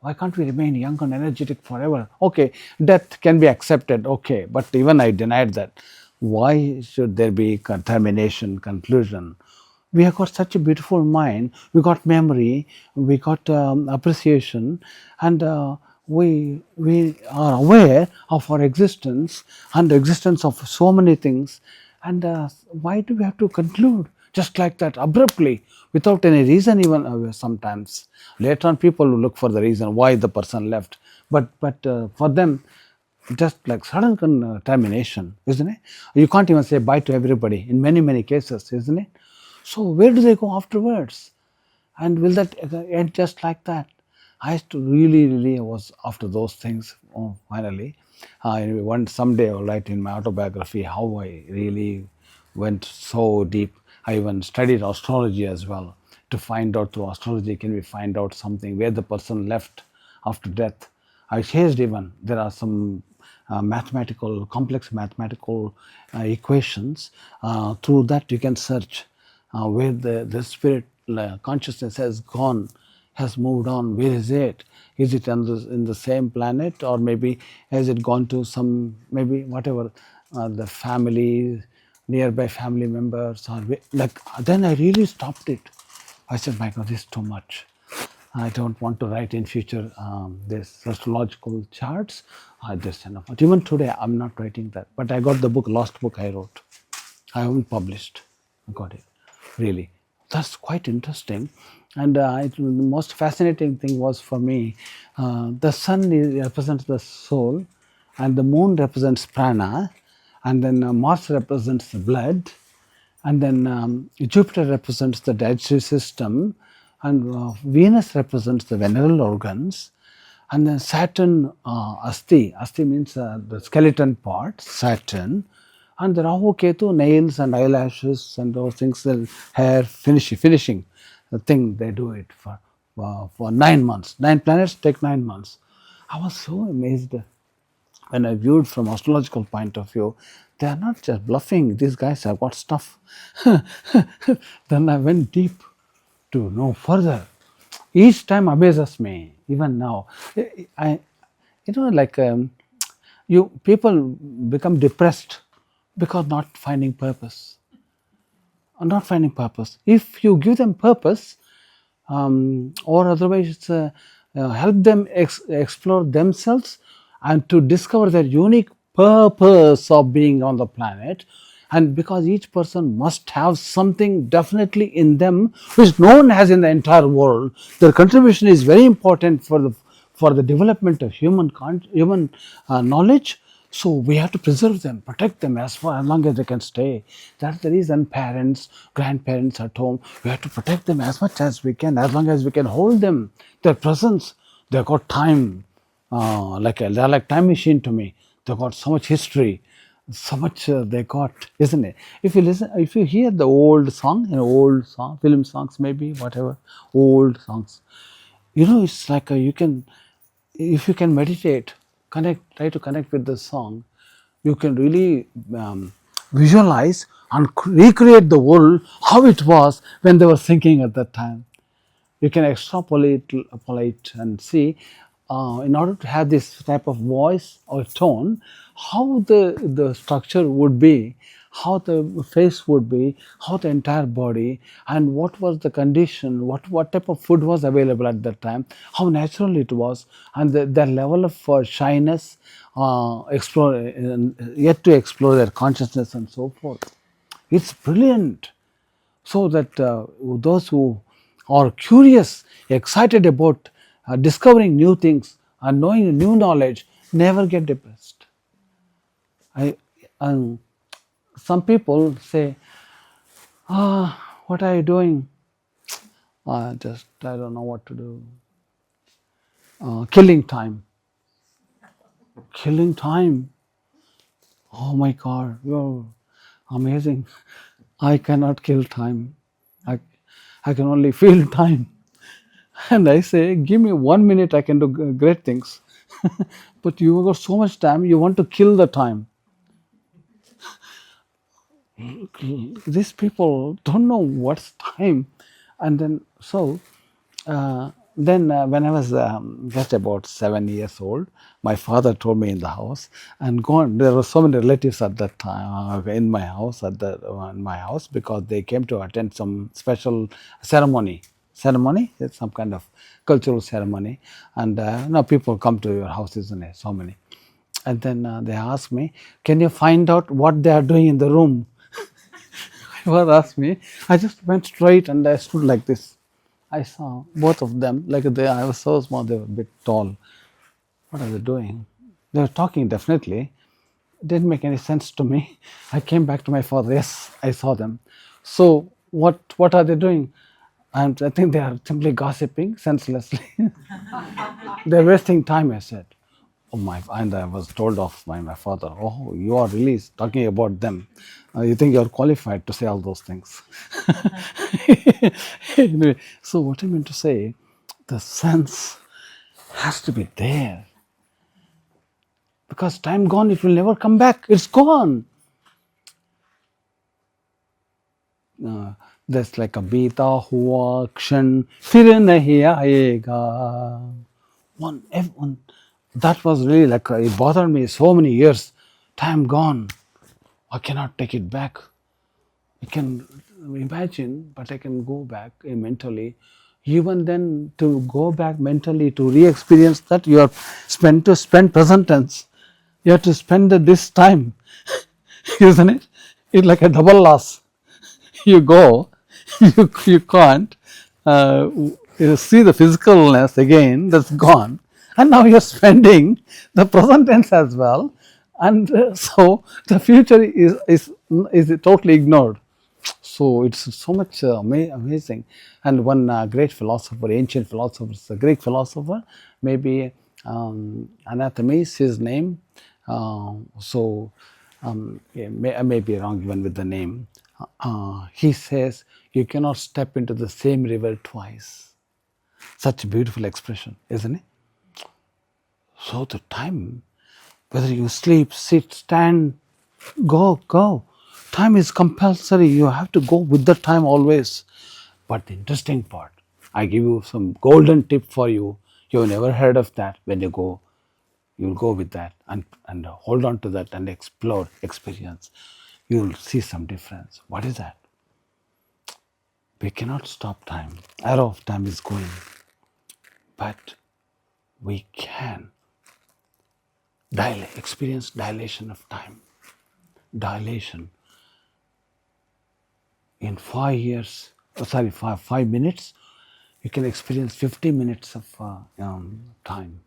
[SPEAKER 1] Why can't we remain young and energetic forever? Okay, death can be accepted, okay, but even I denied that. Why should there be termination, conclusion? We have got such a beautiful mind, we got memory, we got appreciation, and we are aware of our existence and the existence of so many things. And why do we have to conclude just like that abruptly without any reason? Even sometimes later on people will look for the reason why the person left, but for them just like sudden termination, isn't it? You can't even say bye to everybody in many cases, isn't it? So where do they go afterwards? And will that end just like that? I used to really was after those things. Oh, finally, anyway, someday I'll write in my autobiography how I really went so deep. I even studied astrology as well. to find out through astrology, can we find out something where the person left after death? I chased even. There are some complex mathematical equations. Through that you can search where the spirit consciousness has gone, has moved on. Where is it? Is it in the same planet, or maybe has it gone to some, maybe whatever, the family, nearby family members, or like. Then I really stopped it. I said, my God, this is too much. I don't want to write in future this astrological charts. This enough. But even today, I'm not writing that. But I got the book, last book I wrote. I haven't published. I got it. Really. That's quite interesting. And the most fascinating thing was for me, the sun represents the soul, and the moon represents prana, and then Mars represents the blood, and then Jupiter represents the digestive system, and Venus represents the venereal organs, and then Saturn, asti means the skeleton part, Saturn, and the Rahu Ketu, nails and eyelashes and those things, the hair, finishing the thing, they do it for 9 months. 9 planets take 9 months. I was so amazed when I viewed from astrological point of view. They are not just bluffing, these guys have got stuff. Then I went deep to know further. Each time amazes me, even now. I, like you people become depressed because not finding purpose. Not finding purpose. If you give them purpose, or otherwise help them explore themselves and to discover their unique purpose of being on the planet. And because each person must have something definitely in them which no one has in the entire world, their contribution is very important for the development of human knowledge. So we have to preserve them, protect them as long as they can stay. That's the reason parents, grandparents at home, we have to protect them as much as we can, as long as we can hold them. Their presence, they've got time, they're like time machine to me. They've got so much history, so much they got, isn't it? If you hear the old song, film songs, maybe whatever, old songs, it's like you can, if you can meditate, try to connect with the song, you can really visualize and recreate the world how it was when they were thinking at that time. You can extrapolate and see, in order to have this type of voice or tone, how the structure would be, how the face would be, how the entire body, and what was the condition, what type of food was available at that time, how natural it was, and their level of shyness, yet to explore their consciousness and so forth. It's brilliant. So that those who are curious, excited about discovering new things and knowing new knowledge never get depressed. Some people say, what are you doing? I don't know what to do. Killing time. Killing time. Oh my God, you're amazing. I cannot kill time. I can only feel time. And I say, give me 1 minute, I can do great things. But you have got so much time, you want to kill the time. These people don't know what's time. And then, when I was just about 7 years old, my father told me in the house, and gone. There were so many relatives at that time in my house because they came to attend some special ceremony. It's some kind of cultural ceremony, and now people come to your house, isn't it? So many, and then they asked me, "Can you find out what they are doing in the room?" Whoever asked me, I just went straight and I stood like this. I saw both of them, I was so small, they were a bit tall. What are they doing? They were talking, definitely. It didn't make any sense to me. I came back to my father. Yes, I saw them. So what are they doing? And I think they are simply gossiping senselessly. They're wasting time, I said. Oh my, and I was told off by my father, oh, you are really talking about them. You think you're qualified to say all those things. Anyway, so what I mean to say, the sense has to be there. Because time gone, it will never come back. It's gone. That's like a beta hua kshan fir nahi aayega. One, that was really like, it bothered me so many years. Time gone. I cannot take it back. I can imagine, but I can go back mentally. Even then, to go back mentally to re-experience that, you are spend present tense. You have to spend this time, isn't it? It's like a double loss. You go, you can't you see the physicalness again, that's gone, and now you're spending the present tense as well, and so the future is totally ignored. So it's so much amazing. And one great philosopher, ancient philosopher, a Greek philosopher, maybe Anathames, his name. I may be wrong even with the name. He says, you cannot step into the same river twice. Such a beautiful expression, isn't it? So the time, whether you sleep, sit, stand, go. Time is compulsory. You have to go with the time always. But the interesting part, I give you some golden tip for you. You've never heard of that. When you go, you'll go with that and hold on to that and explore, experience. You'll see some difference. What is that? We cannot stop time. Arrow of time is going. But we can experience dilation of time. Dilation. In 5 years, 5 minutes, you can experience 50 minutes of time.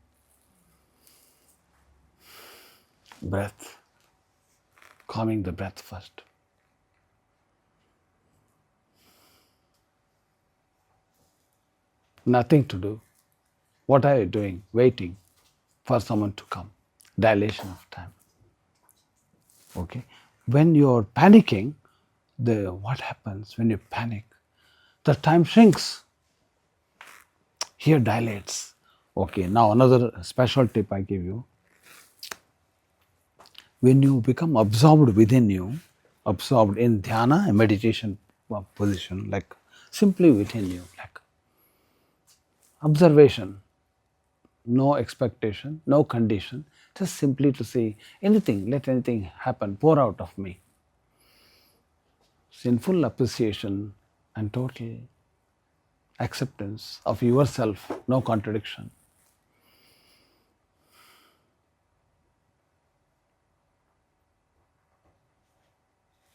[SPEAKER 1] Breath, calming the breath first. Nothing to do. What are you doing? Waiting for someone to come. Dilation of time. Okay. When you're panicking, what happens when you panic? The time shrinks. Here dilates. Okay. Now another special tip I give you. When you become absorbed within you, absorbed in dhyana, a meditation position, like simply within you, like observation, no expectation, no condition, just simply to say anything, let anything happen, pour out of me. In full appreciation and total acceptance of yourself, no contradiction.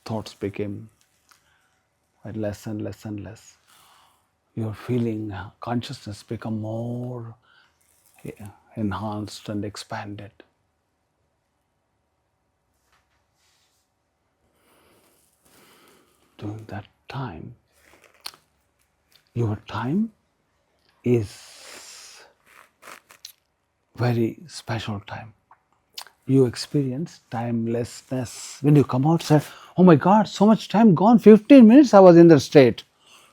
[SPEAKER 1] Thoughts became less and less and less. Your feeling, consciousness become more enhanced and expanded. During that time, your time is very special time. You experience timelessness. When you come outside, oh my God, so much time gone. 15 minutes I was in that state.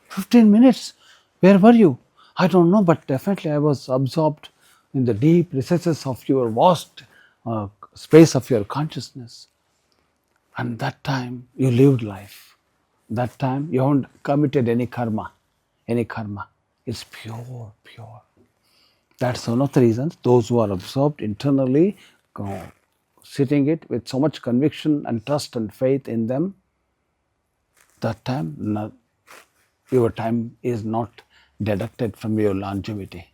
[SPEAKER 1] 15 minutes. Where were you? I don't know, but definitely I was absorbed in the deep recesses of your vast space of your consciousness. And that time you lived life. That time you haven't committed any karma. It's pure. That's one of the reasons those who are absorbed internally, sitting it with so much conviction and trust and faith in them, that time, your time is not deducted from your longevity.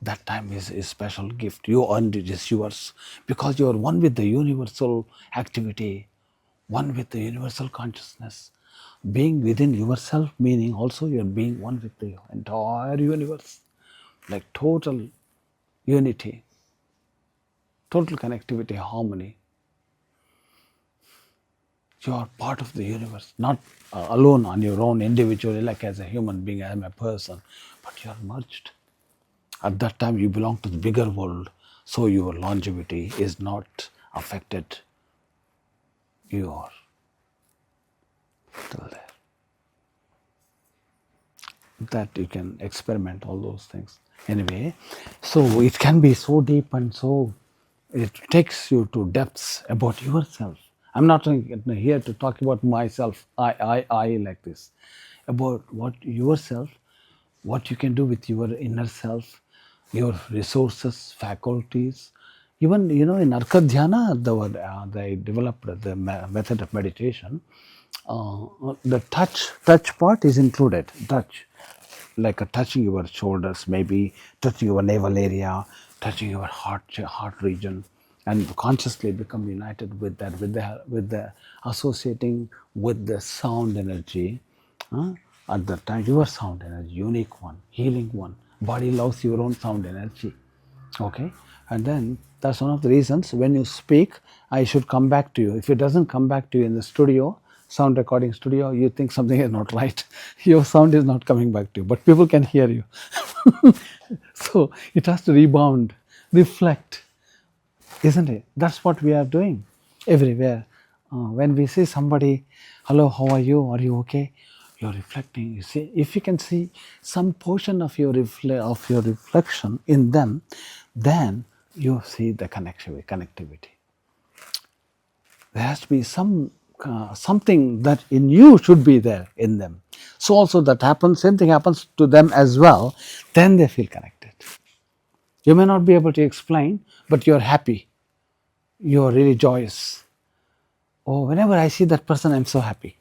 [SPEAKER 1] That time is a special gift. You earned it, it's yours. Because you are one with the universal activity, one with the universal consciousness. Being within yourself, meaning also you are being one with the entire universe. Like total unity, total connectivity, harmony. You are part of the universe, not alone on your own individually, like as a human being, I am a person, but you are merged. At that time, you belong to the bigger world. So your longevity is not affected. You are still there. That you can experiment all those things. Anyway, so it can be so deep and so it takes you to depths about yourself. I'm not here to talk about myself. I like this. About what yourself, what you can do with your inner self, your resources, faculties. Even in Arka Dhyana, they developed the method of meditation. The touch part is included. Touch, like touching your shoulders, maybe touching your navel area, touching your heart region, and consciously become united with that, with the associating with the sound energy. At the time, your sound energy, unique one, healing one. Body loves your own sound energy. Okay, and then that's one of the reasons when you speak, I should come back to you. If it doesn't come back to you in the studio, sound recording studio, you think something is not right. Your sound is not coming back to you, but people can hear you. So it has to rebound, reflect, isn't it? That's what we are doing everywhere. When we see somebody, hello, how are you? Are you okay? You're reflecting. You see, if you can see some portion of your reflection in them, then you see the connectivity. There has to be something that in you should be there in them. So also that happens. Same thing happens to them as well. Then they feel connected. You may not be able to explain, but you're happy. You're really joyous. Oh, whenever I see that person, I'm so happy.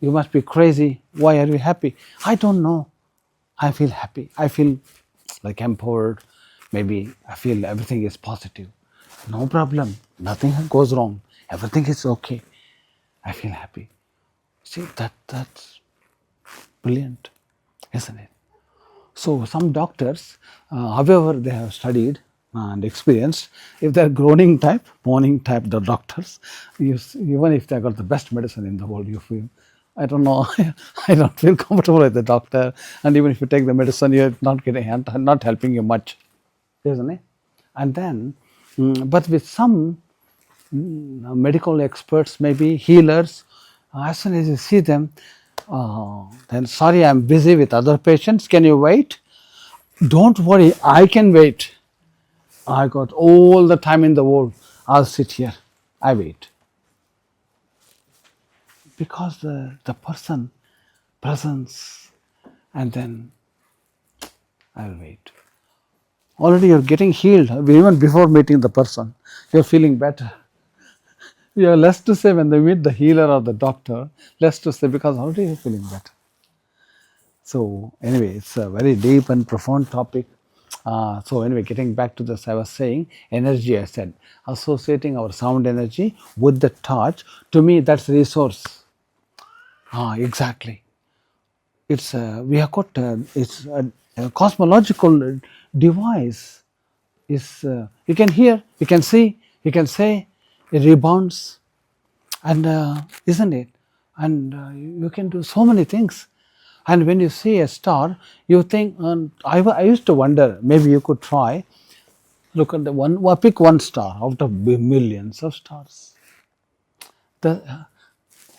[SPEAKER 1] You must be crazy. Why are you happy? I don't know. I feel happy. I feel like empowered. Maybe I feel everything is positive. No problem. Nothing goes wrong. Everything is okay. I feel happy. See, that's brilliant, isn't it? So some doctors, however they have studied and experienced, if they're groaning type, moaning type, the doctors, even if they got the best medicine in the world, you feel, I don't know, I don't feel comfortable with the doctor. And even if you take the medicine, you're not helping you much, isn't it? And then, but with some medical experts, maybe healers, as soon as you see them, then sorry, I'm busy with other patients. Can you wait? Don't worry, I can wait. I got all the time in the world. I'll sit here. I wait. Because the person presence, and then I'll wait. Already you're getting healed even before meeting the person. You're feeling better. You have less to say when they meet the healer or the doctor, less to say because already you're feeling better. So anyway, it's a very deep and profound topic. So anyway, getting back to this, I was saying energy. I said associating our sound energy with the touch. To me, that's resource. Exactly. It's we have got it's a cosmological device. Is you can hear, you can see, you can say, it rebounds, and isn't it? And you can do so many things. And when you see a star, you think, I used to wonder, maybe you could try, look at the one, well, pick one star out of millions of stars.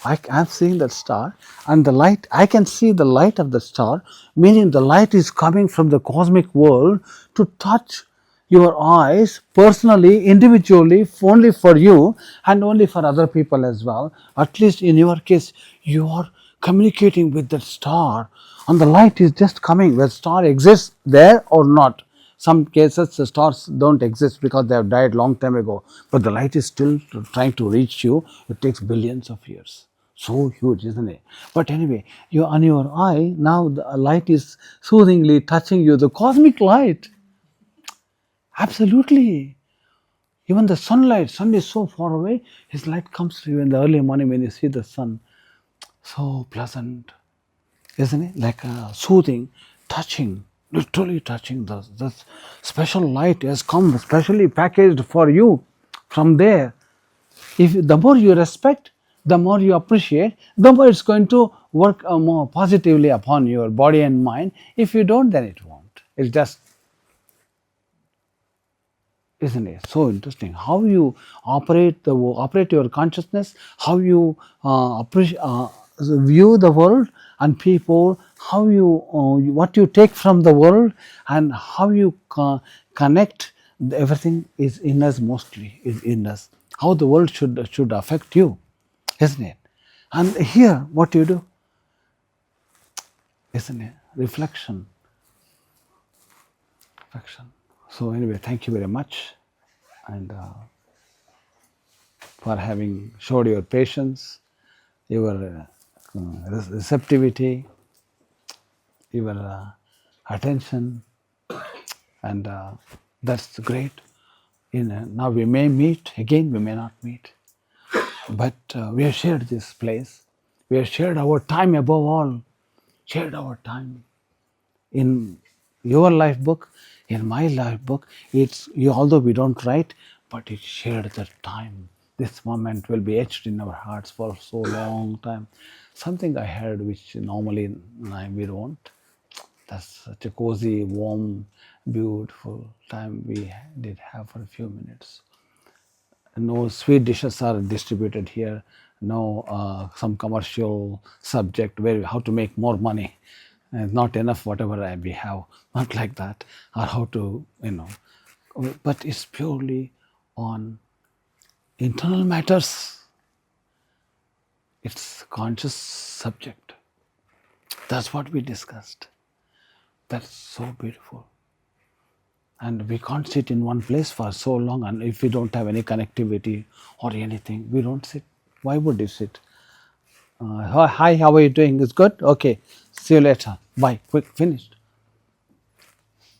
[SPEAKER 1] I'm seeing that star, and the light, I can see the light of the star, meaning the light is coming from the cosmic world to touch your eyes personally, individually, only for you and only for other people as well. At least in your case, you are communicating with that star, and the light is just coming, whether star exists there or not. Some cases the stars don't exist because they have died long time ago, but the light is still trying to reach you. It takes billions of years. So huge, isn't it? But anyway, you on your eye now the light is soothingly touching you. The cosmic light, absolutely. Even the sunlight, sun is so far away. His light comes to you in the early morning when you see the sun. So pleasant, isn't it? Like soothing, touching, literally touching. The special light has come specially packaged for you from there. If the more you respect, the more you appreciate, the more it's going to work more positively upon your body and mind. If you don't, then it won't. It's just isn't it? So interesting how you operate your consciousness, how you view the world and people, how you what you take from the world, and how you connect. Everything is in us, mostly is in us. How the world should affect you, isn't it? And here, what you do, isn't it? Reflection, reflection. So anyway, thank you very much, and for having showed your patience, your receptivity, your attention, and that's great. Now we may meet again, we may not meet, but we have shared this place. We have shared our time above all, shared our time in your life book, in my life book. It's you, although we don't write, but it shared the time. This moment will be etched in our hearts for so long time. Something I heard which normally we don't. That's such a cozy, warm, beautiful time we did have for a few minutes. No sweet dishes are distributed here. No some commercial subject where how to make more money. Not enough whatever we have. Not like that. Or how to, but it's purely on internal matters. It's conscious subject. That's what we discussed. That's so beautiful. And we can't sit in one place for so long, and if we don't have any connectivity or anything, we don't sit. Why would you sit? Hi, how are you doing? It's good? Okay, see you later. Bye, quick, finished.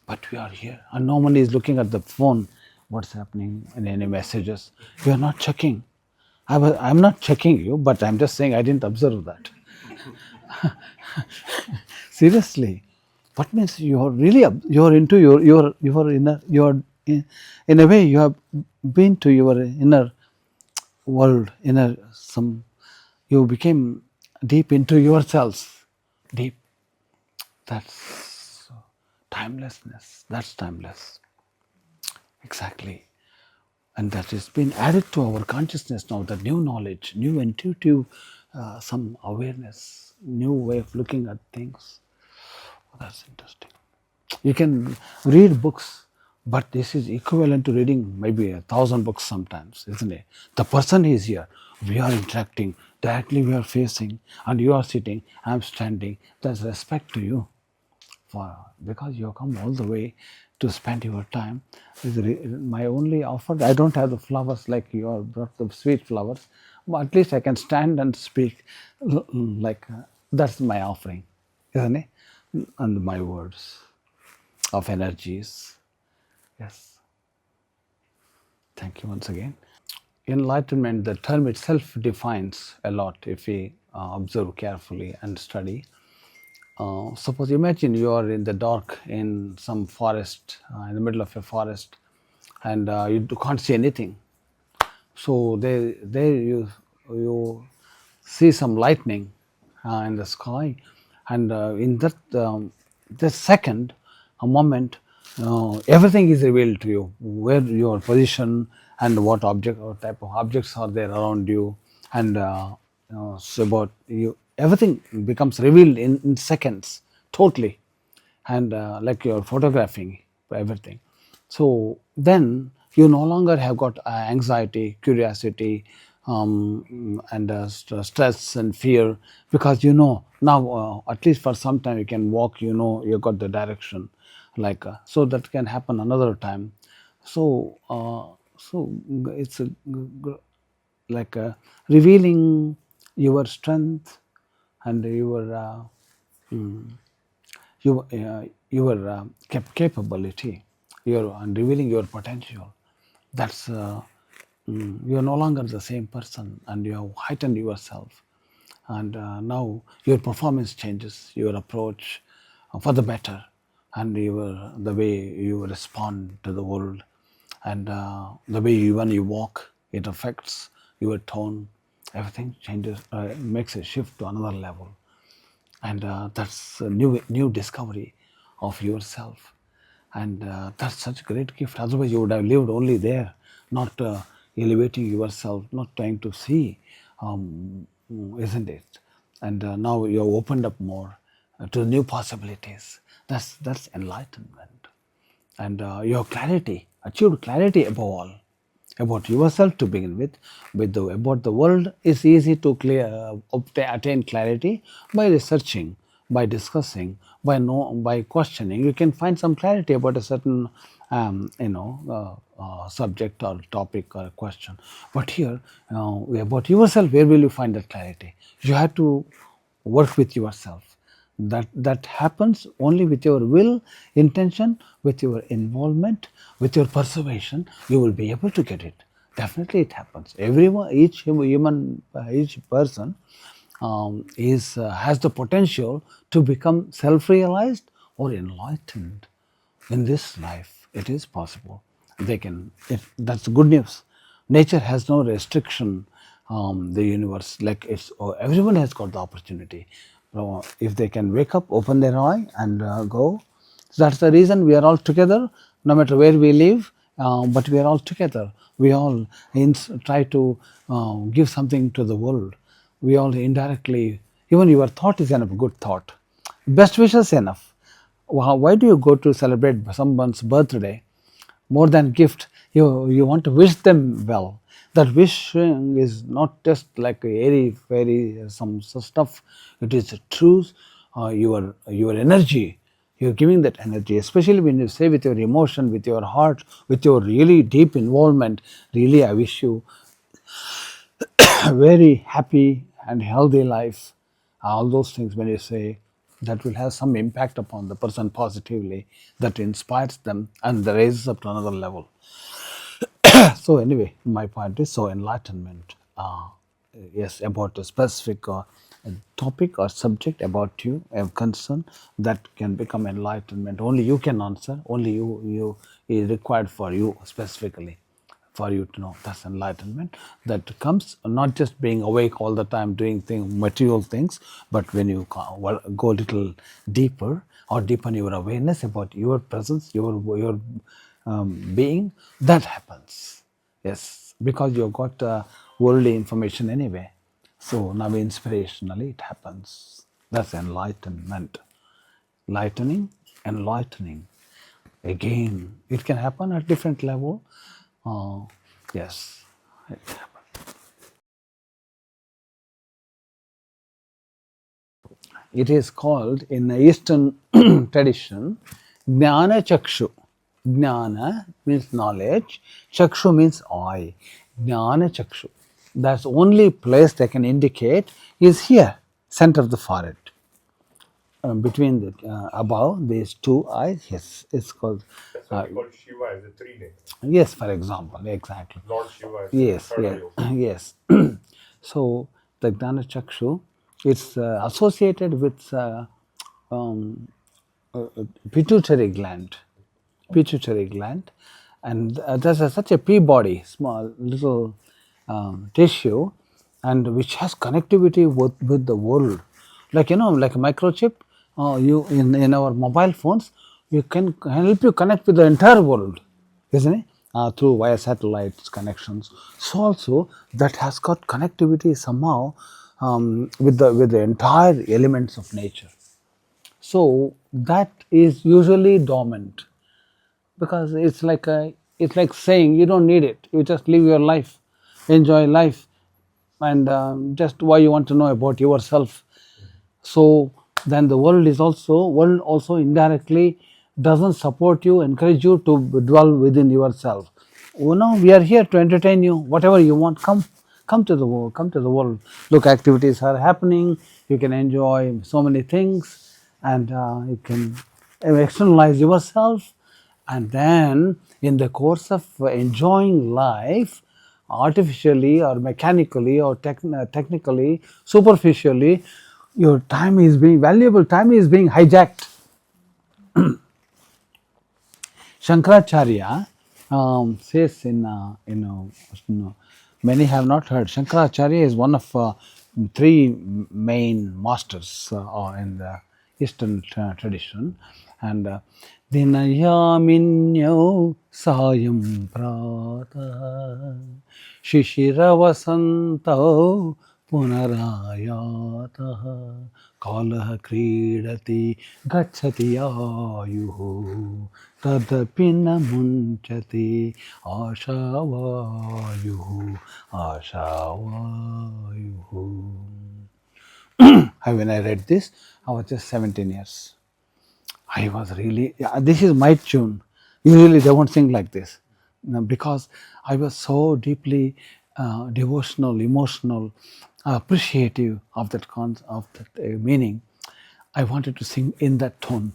[SPEAKER 1] But we are here, and no one is looking at the phone. What's happening and any messages? You are not checking. I'm not checking you, but I'm just saying I didn't observe that. Seriously, what means you're really you're into your inner, you're in a way you have been to your inner world, inner some, you became deep into yourselves, deep. That's timelessness. That's timeless. Exactly. And that has been added to our consciousness now, the new knowledge, new intuitive, some awareness, new way of looking at things. Oh, that's interesting. You can read books, but this is equivalent to reading maybe 1,000 books sometimes, isn't it? The person is here, we are interacting, directly we are facing, and you are sitting, I am standing. There's respect to you, for because you have come all the way to spend your time. My only offer, I don't have the flowers like you are brought the sweet flowers, but at least I can stand and speak like that's my offering, isn't it? And my words of energies. Yes. Thank you once again. Enlightenment, the term itself defines a lot if we observe carefully and study. Suppose imagine you are in the dark in some forest, in the middle of a forest, and you can't see anything. So there you see some lightning in the sky, and in that second, a moment, everything is revealed to you, where your position and what object or type of objects are there around you, and so about you, everything becomes revealed in seconds, totally, and like you're photographing everything. So then you no longer have got anxiety, curiosity, and stress and fear, because you know now, at least for some time you can walk, you know you got the direction, like so that can happen another time. So it's like revealing your strength and your capability, your and revealing your potential. That's you are no longer the same person, and you have heightened yourself, and now your performance changes, your approach for the better, and the way you respond to the world, and the way when you walk, it affects your tone. Everything changes, makes a shift to another level, and that's a new discovery of yourself. and that's such a great gift. Otherwise, you would have lived only there, not elevating yourself, not trying to see, isn't it? And now you have opened up more to new possibilities. That's enlightenment, and your clarity, achieved clarity above all, about yourself to begin with the about the world is easy to attain clarity by researching, by discussing, by questioning. You can find some clarity about a certain subject or topic or question. But here, about yourself, where will you find that clarity? You have to work with yourself. That happens only with your will, intention, with your involvement, with your persuasion. You will be able to get it. Definitely, it happens. Everyone, each human, each person is has the potential to become self-realized or enlightened in this life. It is possible. They can. That's good news. Nature has no restriction. The universe, like it's, everyone has got the opportunity. If they can wake up, open their eye, and go. So that's the reason we are all together, no matter where we live. But we are all together. We all try to give something to the world. We all indirectly, even your thought is enough good thought. Best wishes enough. Why do you go to celebrate someone's birthday? More than gift, you want to wish them well. That wishing is not just like a airy fairy some stuff. It is a truth. Your energy, you're giving that energy, especially when you say with your emotion, with your heart, with your really deep involvement. Really, I wish you a very happy and healthy life. All those things, when you say, that will have some impact upon the person positively, that inspires them and raises up to another level. So anyway, my point is, so enlightenment, yes, about a specific topic or subject about you, a concern, that can become enlightenment. Only you can answer. Only you is required for you specifically, for you to know. That's enlightenment. That comes not just being awake all the time doing material things, but when you go a little deeper or deepen your awareness about your presence, your being, that happens. Yes, because you've got worldly information anyway. So now inspirationally it happens. That's enlightenment. Lightening, enlightening. Again, it can happen at different level. Uh, yes. It is called in the Eastern tradition, Jnana Chakshu. Jnana means knowledge, Chakshu means eye. Jnana Chakshu. That's only place they can indicate is here, center of the forehead. Between the above these two eyes, yes, it's called.
[SPEAKER 2] That's why we call Shiva as a three name.
[SPEAKER 1] Yes, for example, exactly.
[SPEAKER 2] Lord Shiva as
[SPEAKER 1] Yes,
[SPEAKER 2] the third
[SPEAKER 1] yes, yes. So the Jnana Chakshu, it's associated with um, pituitary gland, pituitary gland, and there's such a pea body, small little tissue, and which has connectivity with the world, like like a microchip. You in our mobile phones, you can help you connect with the entire world, isn't it? Through via satellites connections. So also that has got connectivity somehow with the entire elements of nature. So that is usually dormant, because it's like saying you don't need it. You just live your life, enjoy life, and just why you want to know about yourself. So then the world also indirectly doesn't support you, encourage you to dwell within yourself. We are here to entertain you. Whatever you want, come to the world. Come to the world. Look, activities are happening. You can enjoy so many things, and you can externalize yourself. And then, in the course of enjoying life, artificially or mechanically or technically, superficially, your time is being valuable. Time is being hijacked. Shankaracharya says many have not heard. Shankaracharya is one of three main masters in the Eastern tradition, and Dinayaminyau sayam prata Shishiravasanto punarayata Kalah kridati gacchati ayuhu Tadapina munchati ashavayu ashavayu. When I read this, I was just 17 years. I was really, yeah, this is my tune. Usually they won't sing like this. Because I was so deeply devotional, emotional, appreciative of that meaning. I wanted to sing in that tone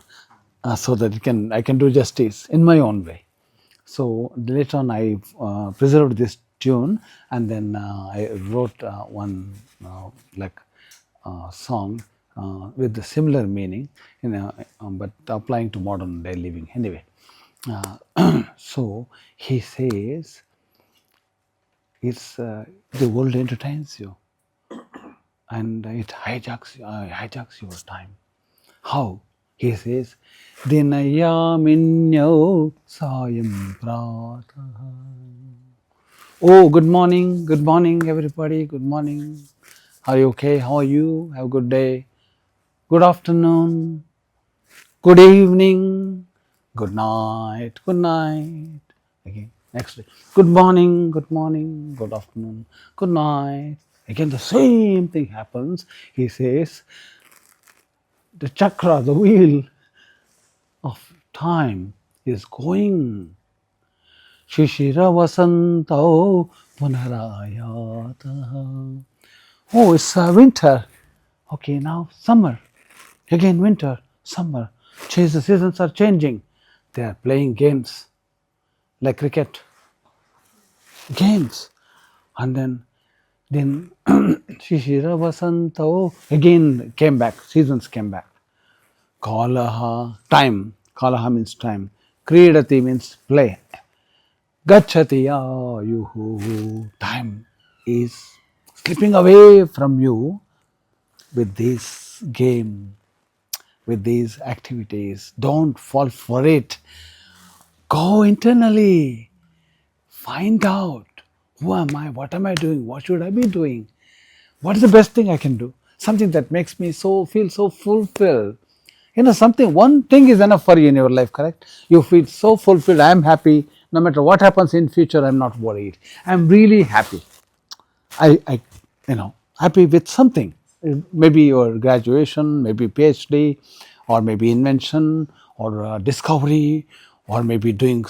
[SPEAKER 1] so that I can do justice in my own way. So later on, I preserved this tune, and then I wrote one like song with the similar meaning, but applying to modern day living. Anyway, so he says, "It's the world entertains you, and it hijacks your time." How? He says, Dinayaminyau sayam prata. Oh, good morning, everybody. Good morning. Are you okay? How are you? Have a good day. Good afternoon. Good evening. Good night. Good night. Again, next day. Good morning. Good afternoon. Good night. Again, the same thing happens. He says, the chakra, the wheel of time is going. Shishira Vasantao Punarayata. Oh, it's winter. Okay, now summer. Again, winter, summer. The seasons are changing. They are playing games like cricket. Games. And then Shishira Vasantao again came back. Seasons came back. Kalaha, time. Kalaha means time. Kridati means play. Gacchati ayuhu. Time is slipping away from you with this game, with these activities. Don't fall for it. Go internally. Find out, who am I? What am I doing? What should I be doing? What is the best thing I can do? Something that makes me feel so fulfilled. One thing is enough for you in your life, correct? You feel so fulfilled. I am happy. No matter what happens in future, I'm not worried. I'm really happy. I happy with something. Maybe your graduation, maybe PhD, or maybe invention, or discovery, or maybe doing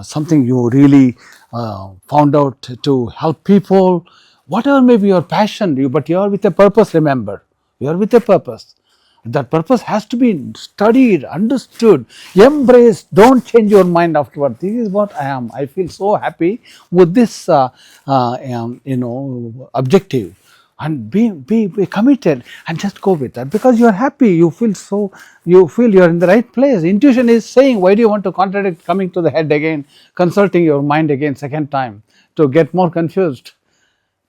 [SPEAKER 1] something you really found out to help people. Whatever may be your passion, but you are with a purpose. Remember, you are with a purpose. That purpose has to be studied, understood, embraced. Don't change your mind afterward. This is what I am. I feel so happy with this, objective, and be committed and just go with that, because you are happy. You feel you are in the right place. Intuition is saying, why do you want to contradict, coming to the head again, consulting your mind again second time to get more confused?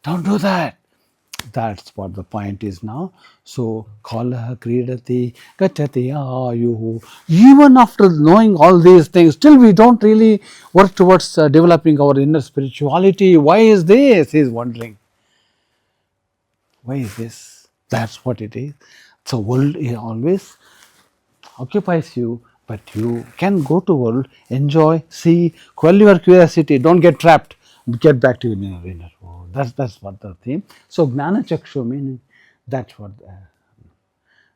[SPEAKER 1] Don't do that. That's what the point is now. So, Kala Kridati Gachati Ayuhu. Even after knowing all these things, still we don't really work towards developing our inner spirituality. Why is this? He's wondering. Why is this? That's what it is. So, world always occupies you, but you can go to world, enjoy, see, quell your curiosity, don't get trapped, get back to your inner world. That's what the theme. So Gnana Chakshu meaning, that's what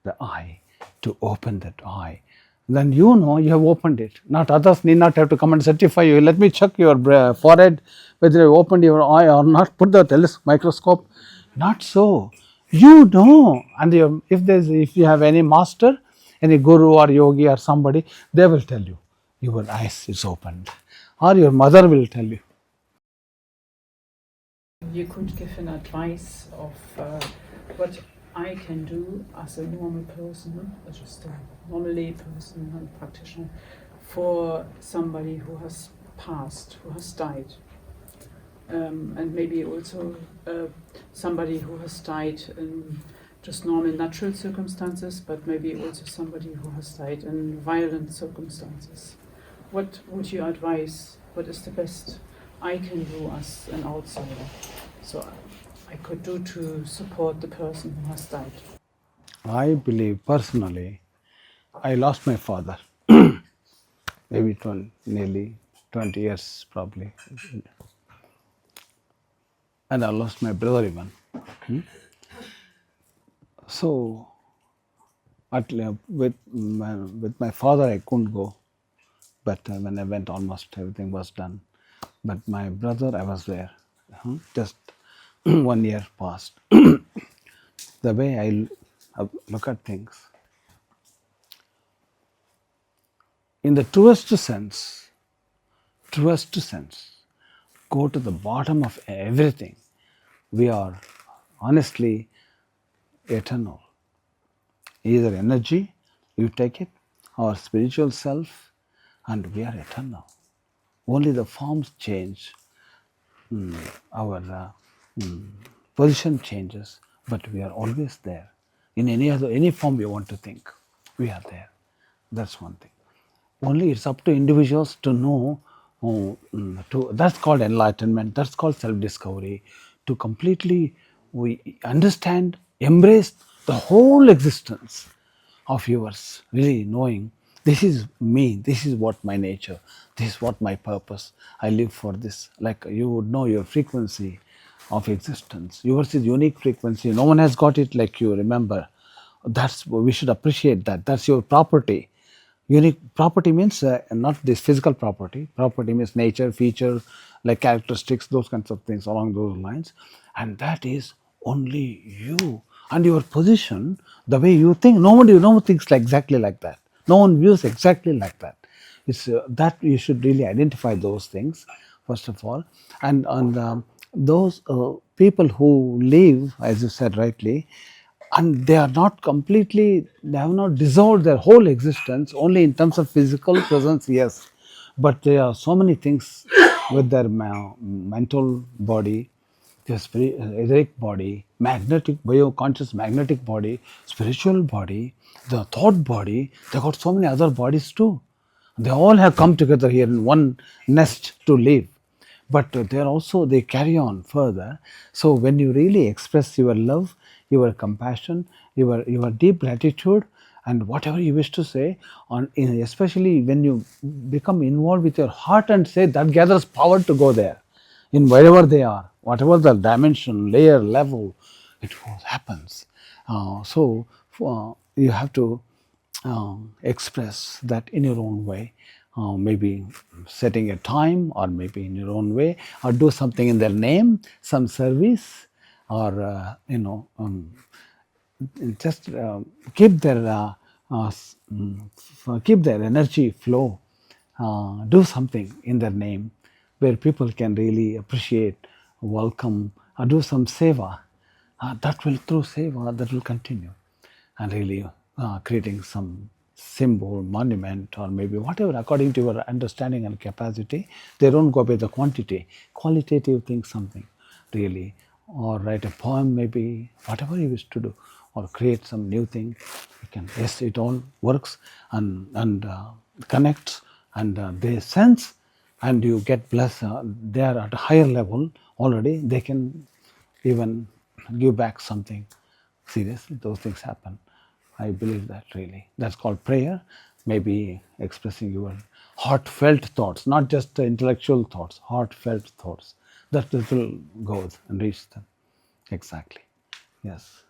[SPEAKER 1] the eye, to open that eye. Then you have opened it. Not others need not have to come and certify you. Let me check your forehead, whether you opened your eye or not. Put the microscope. Not so. You know, and if you have any master, any guru or yogi or somebody, they will tell you your eyes is opened, or your mother will tell you.
[SPEAKER 3] You could give an advice of what I can do as a normal person, just a normal lay person and practitioner, for somebody who has passed, who has died, and maybe also somebody who has died in just normal natural circumstances, but maybe also somebody who has died in violent circumstances. What would you advise? What is the best I can do as an outsider? So I could do to support the person who has died.
[SPEAKER 1] I believe personally, I lost my father, maybe nearly 20 years probably, and I lost my brother even. So with my father I couldn't go, but when I went, almost everything was done. But my brother, I was there. Just 1 year passed. The way I look at things, in the truest sense, go to the bottom of everything. We are honestly eternal. Either energy, you take it, or spiritual self, and we are eternal. Only the forms change, our position changes, but we are always there. In any form you want to think, we are there. That's one thing. Only it's up to individuals to know. That's called enlightenment. That's called self-discovery. To completely we understand, embrace the whole existence of yours, really knowing this is me, this is what my nature, this is what my purpose. I live for this. Like you would know your frequency of existence. Yours is unique frequency. No one has got it like you. Remember, that's we should appreciate that. That's your property. Unique property means not this physical property. Property means nature, feature, like characteristics, those kinds of things along those lines. And that is only you and your position, the way you think. No one thinks like exactly like that. No one views exactly like that. It's that you should really identify those things first of all, and those people who live, as you said rightly, and they are not completely, they have not dissolved their whole existence only in terms of physical presence, yes, but there are so many things with their mental body, their etheric body, magnetic bio-conscious magnetic body, spiritual body, the thought body. They got so many other bodies too. They all have come together here in one nest to live, but they carry on further. So when you really express your love, your compassion, your deep gratitude, and whatever you wish to say, especially when you become involved with your heart and say, that gathers power to go there in wherever they are, whatever the dimension, layer, level, happens. You have to express that in your own way, maybe setting a time, or maybe in your own way, or do something in their name, some service, or just keep their energy flow. Do something in their name where people can really appreciate, welcome, or do some seva. That will, through seva, that will continue, and really creating some symbol, monument, or maybe whatever according to your understanding and capacity. They don't go by the quantity. Qualitative things, something really, or write a poem, maybe whatever you wish to do, or create some new thing. You can, yes, it all works and connects, and they sense, and you get blessed. They are at a higher level already. They can even give back something. Seriously, those things happen. I believe that really. That's called prayer. Maybe expressing your heartfelt thoughts, not just intellectual thoughts, heartfelt thoughts. That will go and reach them. Exactly. Yes.